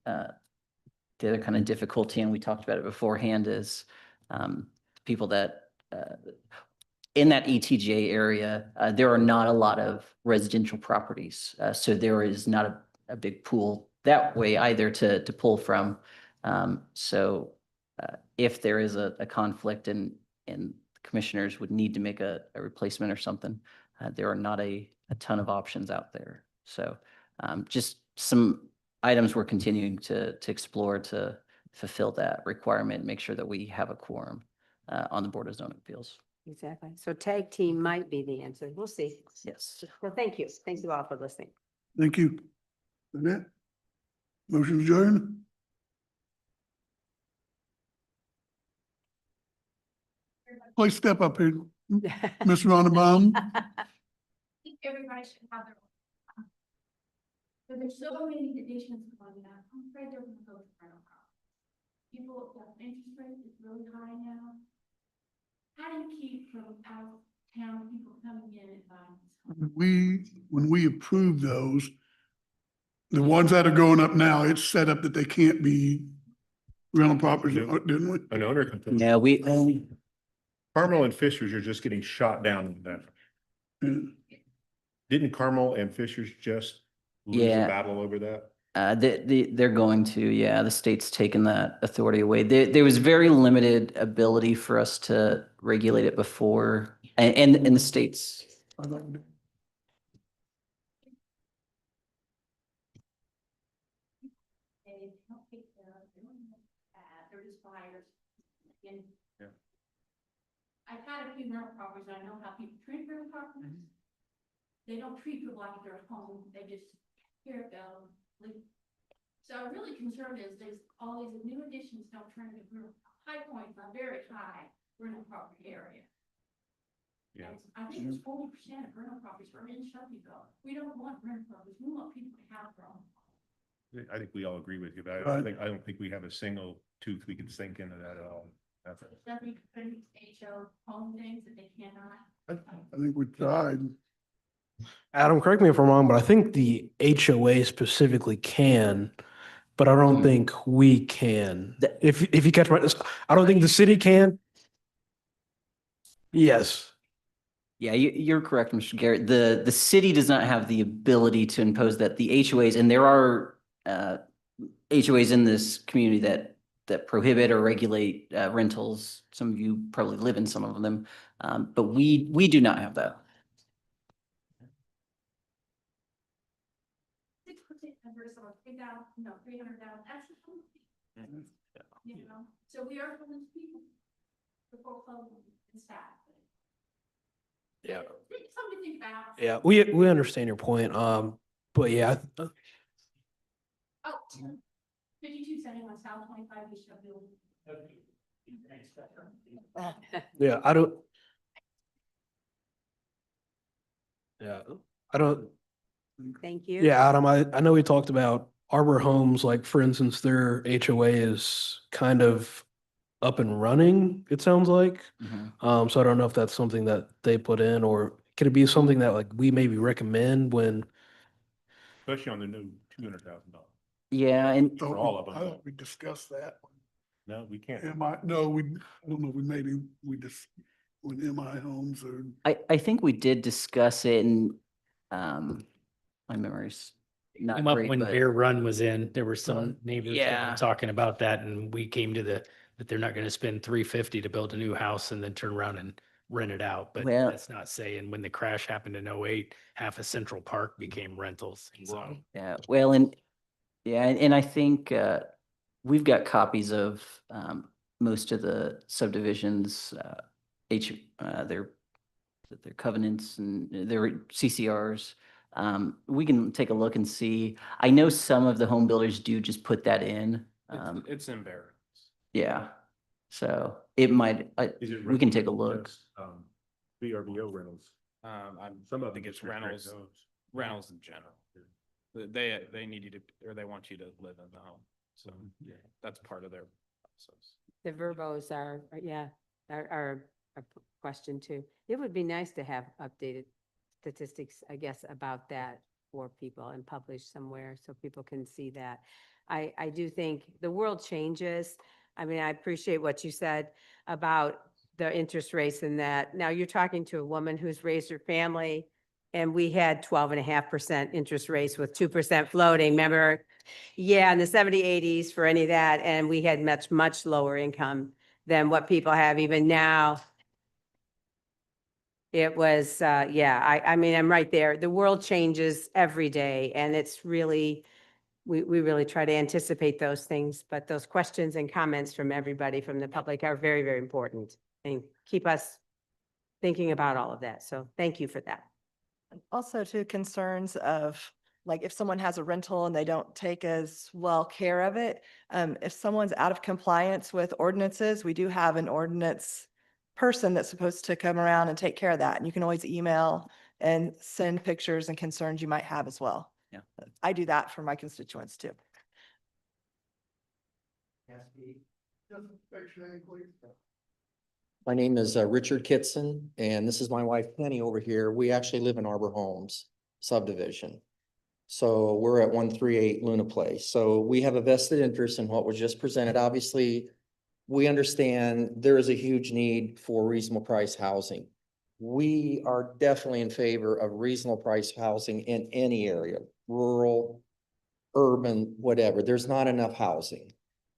The other kind of difficulty, and we talked about it beforehand, is people that in that ETJ area, there are not a lot of residential properties. So there is not a big pool that way either to pull from. So if there is a conflict and commissioners would need to make a replacement or something, there are not a ton of options out there. So just some items we're continuing to explore to fulfill that requirement, make sure that we have a quorum on the Board of Zoning Appeals. Exactly. So tag team might be the answer. We'll see. Yes. Well, thank you. Thank you all for listening. Thank you. Annette? Motion adjourned? Please step up here, Ms. Ronnebaum. I think everybody should have their own. But there's so many additions going on. I'm afraid they're gonna go to rental house. People, the interest rate is really high now. How do you keep from out of town people coming in and buying? When we approve those, the ones that are going up now, it's set up that they can't be rental properties, didn't we? An owner can. Yeah, we only. Carmel and Fishers are just getting shot down in that. Yeah. Didn't Carmel and Fishers just lose a Yeah. battle over that? They're going to, yeah, the state's taken that authority away. There was very limited ability for us to regulate it before, and the states. I don't- They don't take care of, they don't know bad, they're just buyers. And Yeah. I've had a few rental properties, and I know how people treat rental properties. They don't treat you like their home, they just, here it goes, leave. So I'm really concerned is there's all these new additions don't turn into real high points, a very high rental property area. Yeah. And I think it's 40% of rental properties are in Shelbyville. We don't want rental properties, we want people to have their own. I think we all agree with you, but I don't think we have a single tooth we can sink into that at all. Doesn't HO home things that they cannot. I think we tried. Adam, correct me if I'm wrong, but I think the HOA specifically can, but I don't think we can. If you catch my, I don't think the city can. Yes. Yeah, you're correct, Mr. Garrett. The city does not have the ability to impose that. The HOAs, and there are HOAs in this community that prohibit or regulate rentals. Some of you probably live in some of them, but we do not have that. 6% versus or 3,000, no, 300,000, that's the whole thing. You know, so we are homeless people. The foreclosure and staff. Yeah. Something to think about. Yeah, we understand your point. But yeah, Oh, 5271 South 25 East Shelbyville. yeah, I don't. Yeah, I don't. Thank you. Yeah, Adam, I know we talked about Arbor Homes, like for instance, their HOA is kind of up and running, it sounds like. So I don't know if that's something that they put in, or could it be something that like we maybe recommend when? Especially on the new $200,000. Yeah, and For all of them. I thought we discussed that. No, we can't. No, I don't know, we just, when MI homes or. I think we did discuss it, and my memory's not Came up great, when but Bear Run was in, there were some neighbors that Yeah. were talking about that, and we came to that they're not gonna spend $350 to build a new house and then turn around and rent it out, but Well- that's not saying when the crash happened in 08, half of Central Park became rentals. So Yeah, well, and I think we've got copies of most of the subdivisions, their covenants and their CCRs. We can take a look and see. I know some of the home builders do just put that in. It's in Bear. Yeah, so it might, we can take a look. VRBO rentals. I think it's rentals in general. They need you to, or they want you to live in the home. So yeah, that's part of their process. The verbos are a question too. It would be nice to have updated statistics, I guess, about that for people and published somewhere so people can see that. I do think the world changes. I mean, I appreciate what you said about the interest rates and that. Now you're talking to a woman who's raised her family, and we had 12.5% interest rates with 2% floating, remember? Yeah, in the 70s, 80s for any of that, and we had much lower income than what people have even now. It was, I mean, I'm right there. The world changes every day, and it's really, we really try to anticipate those things, but those questions and comments from everybody, from the public are very, very important and keep us thinking about all of that. So thank you for that. Also to concerns of, like, if someone has a rental and they don't take as well care of it, if someone's out of compliance with ordinances, we do have an ordinance person that's supposed to come around and take care of that. And you can always email and send pictures and concerns you might have as well. Yeah. I do that for my constituents too. My name is Richard Kitson, and this is my wife Penny over here. We actually live in Arbor Homes subdivision. So we're at 138 Luna Place. So we have a vested interest in what was just presented. Obviously, we understand there is a huge need for reasonable price housing. we are definitely in favor of reasonable price housing in any area, rural, urban, whatever. There's not enough housing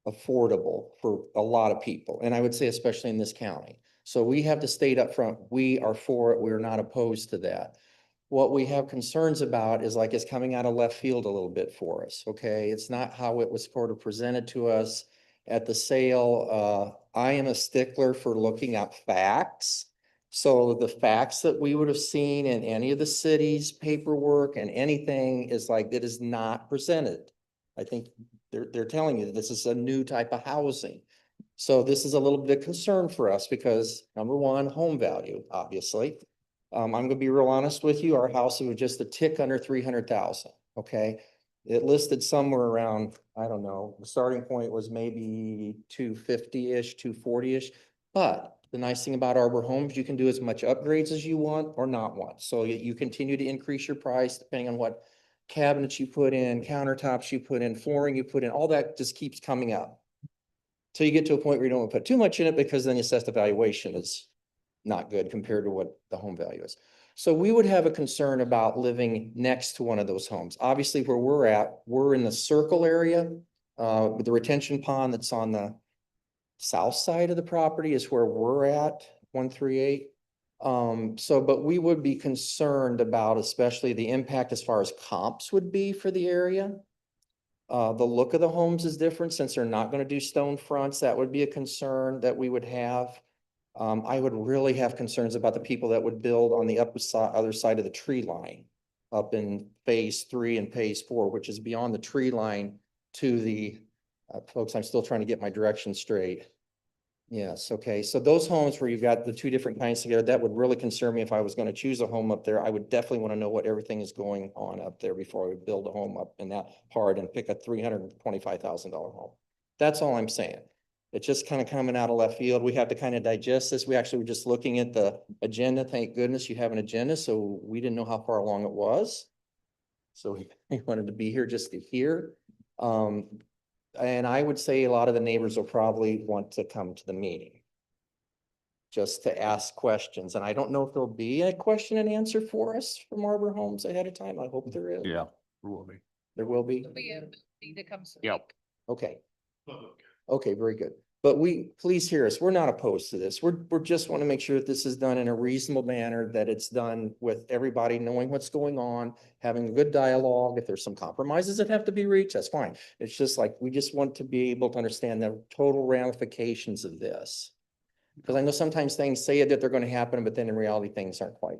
affordable for a lot of people. And I would say especially in this county. So we have to state up front, we are for it. We're not opposed to that. What we have concerns about is like it's coming out of left field a little bit for us, okay? It's not how it was sort of presented to us at the sale. I am a stickler for looking at facts. So the facts that we would have seen in any of the cities' paperwork and anything is like, that is not presented. I think they're telling you that this is a new type of housing. So this is a little bit of concern for us because number one, home value, obviously. I'm gonna be real honest with you. Our house was just a tick under 300,000, okay? It listed somewhere around, I don't know, the starting point was maybe 250-ish, 240-ish. But the nice thing about Arbor Homes, you can do as much upgrades as you want or not want. So you continue to increase your price depending on what cabinets you put in, countertops you put in, flooring you put in, all that just keeps coming up. So you get to a point where you don't want to put too much in it because then the assessed valuation is not good compared to what the home value is. So we would have a concern about living next to one of those homes. Obviously, where we're at, we're in the circle area. With the retention pond that's on the south side of the property is where we're at, 138. But we would be concerned about especially the impact as far as comps would be for the area. The look of the homes is different since they're not going to do stone fronts. That would be a concern that we would have. I would really have concerns about the people that would build on the other side of the tree line up in phase 3 and phase 4, which is beyond the tree line to the, folks, I'm still trying to get my directions straight. Yes, okay. So those homes where you've got the two different kinds together, that would really concern me if I was going to choose a home up there. I would definitely want to know what everything is going on up there before I would build a home up in that part and pick a $325,000 home. That's all I'm saying. It's just kind of coming out of left field. We have to kind of digest this. We actually were just looking at the agenda. Thank goodness you have an agenda. So we didn't know how far along it was. So we wanted to be here just to hear. And I would say a lot of the neighbors will probably want to come to the meeting just to ask questions. And I don't know if there'll be a question and answer for us from Arbor Homes ahead of time. I hope there is. Yeah, there will be. There will be? Yep. Okay. Okay, very good. But please hear us. We're not opposed to this. We're just want to make sure that this is done in a reasonable manner, that it's done with everybody knowing what's going on, having a good dialogue. If there's some compromises that have to be reached, that's fine. It's just like, we just want to be able to understand the total ramifications of this. Because I know sometimes things say that they're going to happen, but then in reality, things aren't quite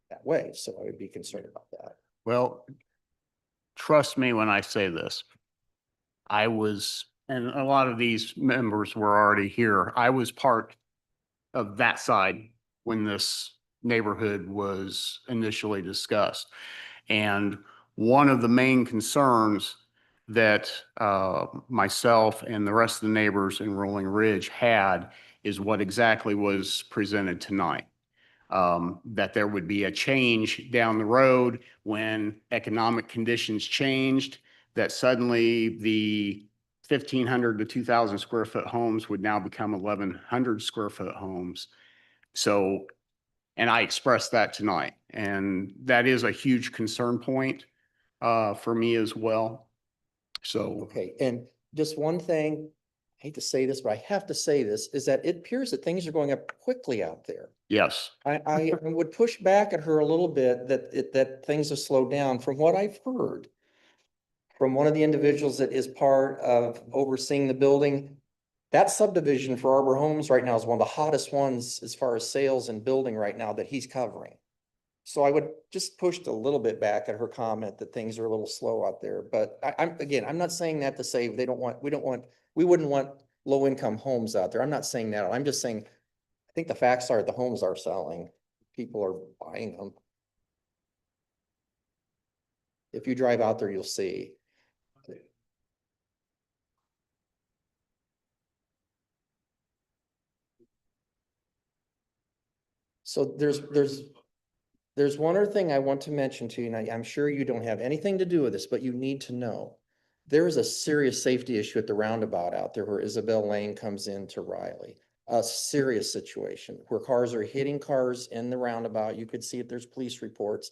that way. So I would be concerned about that. Well, trust me when I say this. And a lot of these members were already here. I was part of that side when this neighborhood was initially discussed. And one of the main concerns that myself and the rest of the neighbors in Rolling Ridge had is what exactly was presented tonight. That there would be a change down the road when economic conditions changed, that suddenly the 1,500 to 2,000 square foot homes would now become 1,100 square foot homes. So, and I expressed that tonight, and that is a huge concern point for me as well. So. Okay, and just one thing, I hate to say this, but I have to say this, is that it appears that things are going up quickly out there. Yes. I would push back at her a little bit that things have slowed down from what I've heard from one of the individuals that is part of overseeing the building. That subdivision for Arbor Homes right now is one of the hottest ones as far as sales and building right now that he's covering. So I would just push a little bit back at her comment that things are a little slow out there. But I'm not saying that to say we wouldn't want low income homes out there. I'm not saying that. I'm just saying, I think the facts are the homes are selling. People are buying them. If you drive out there, you'll see. So there's one other thing I want to mention to you, and I'm sure you don't have anything to do with this, but you need to know. There is a serious safety issue at the roundabout out there where Isabel Lane comes into Riley. a serious situation where cars are hitting cars in the roundabout. You could see it, there's police reports.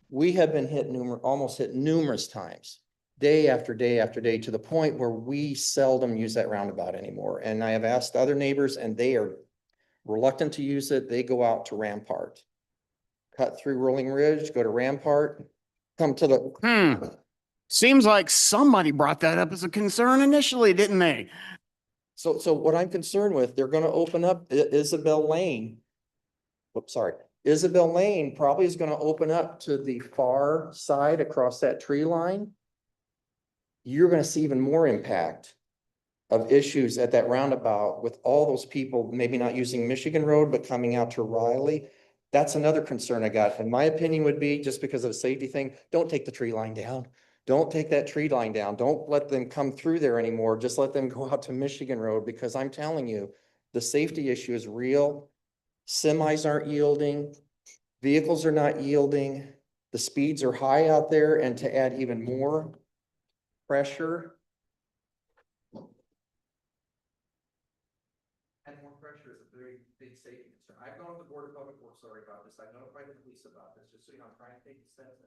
We have been hit almost hit numerous times, day after day after day, to the point where we seldom use that roundabout anymore. And I have asked other neighbors and they are reluctant to use it. They go out to Rampart, cut through Rolling Ridge, go to Rampart, come to the, Seems like somebody brought that up as a concern initially, didn't they? So what I'm concerned with, they're gonna open up Isabel Lane. Oops, sorry. Isabel Lane probably is gonna open up to the far side across that tree line. You're gonna see even more impact of issues at that roundabout with all those people maybe not using Michigan Road, but coming out to Riley. That's another concern I got. And my opinion would be, just because of a safety thing, don't take the tree line down. Don't take that tree line down. Don't let them come through there anymore. Just let them go out to Michigan Road, because I'm telling you, the safety issue is real. Semis aren't yielding. Vehicles are not yielding. The speeds are high out there, and to add even more pressure. And more pressure is a very big safety concern. I've gone to the Board of Public Works already about this. I've notified the police about this, just so you know, I'm trying to take the steps.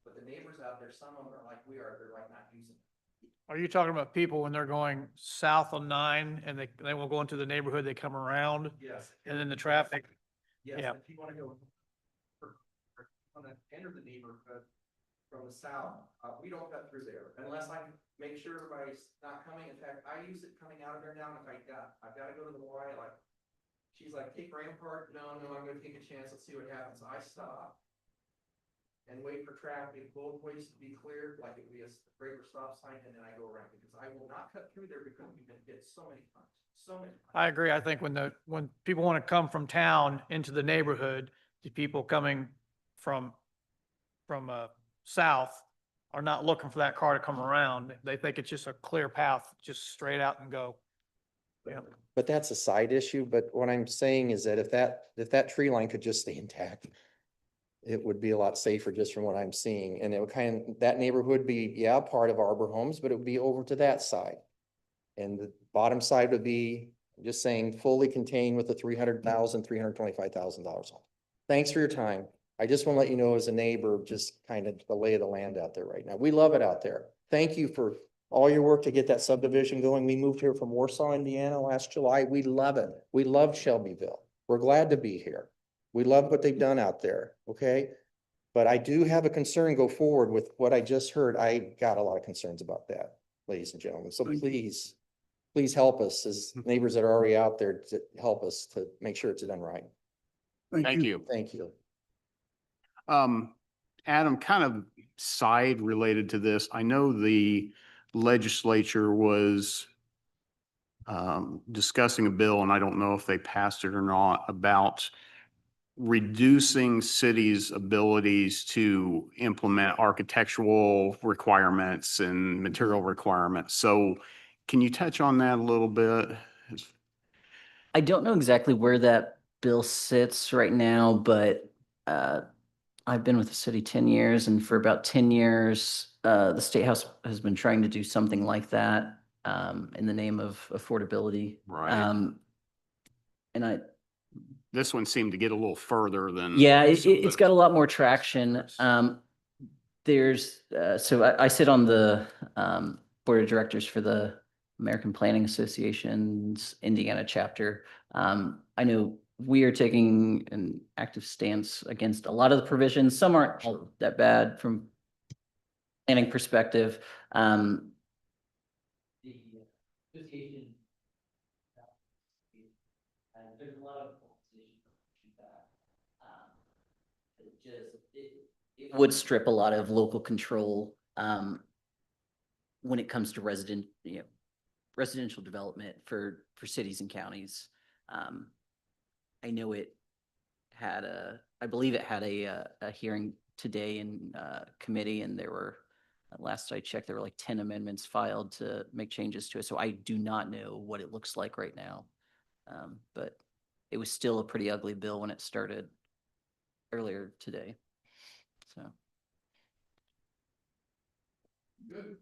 But the neighbors out there, some of them are like we are, they're like not using it. Are you talking about people when they're going south on 9 and they will go into the neighborhood, they come around? Yes. And then the traffic? Yes, Yeah. if you want to go, want to enter the neighborhood from the south, we don't cut through there unless I make sure everybody's not coming. In fact, I use it coming out of there now. And if I've got to go to the Y, like, she's like, take Rampart. No, I'm going to take a chance. Let's see what happens. I stop and wait for traffic both ways to be cleared, like it would be a regular stop sign, and then I go around, because I will not cut through there because we've been hit so many times, so many times. I agree. I think when people want to come from town into the neighborhood, the people coming from south are not looking for that car to come around. They think it's just a clear path, just straight out and go. Yeah. But that's a side issue. But what I'm saying is that if that tree line could just stay intact, it would be a lot safer, just from what I'm seeing. And it would that neighborhood would be, yeah, part of Arbor Homes, but it would be over to that side. And the bottom side would be, I'm just saying, fully contained with the $325,000. Thanks for your time. I just want to let you know, as a neighbor, just kind of the lay of the land out there right now. We love it out there. Thank you for all your work to get that subdivision going. We moved here from Warsaw, Indiana last July. We love it. We love Shelbyville. We're glad to be here. We love what they've done out there, okay? But I do have a concern go forward with what I just heard. I got a lot of concerns about that, ladies and gentlemen. So please help us as neighbors that are already out there, to help us to make sure it's done right. Thank you. Thank you. Adam, kind of side related to this, I know the legislature was discussing a bill, and I don't know if they passed it or not, about reducing cities' abilities to implement architectural requirements and material requirements. So can you touch on that a little bit? I don't know exactly where that bill sits right now, but I've been with the city 10 years, and for about 10 years, the State House has been trying to do something like that in the name of affordability. Right. And this one seemed to get a little further than. Yeah, it's got a lot more traction. So I sit on the board of directors for the American Planning Association's Indiana chapter. I know we are taking an active stance against a lot of the provisions. Some aren't all that bad from planning perspective. The association, there's a lot of it would strip a lot of local control when it comes to residential development for cities and counties. I know I believe it had a hearing today in committee, and there were, last I checked, there were like 10 amendments filed to make changes to it. So I do not know what it looks like right now. But it was still a pretty ugly bill when it started earlier today. So. Good.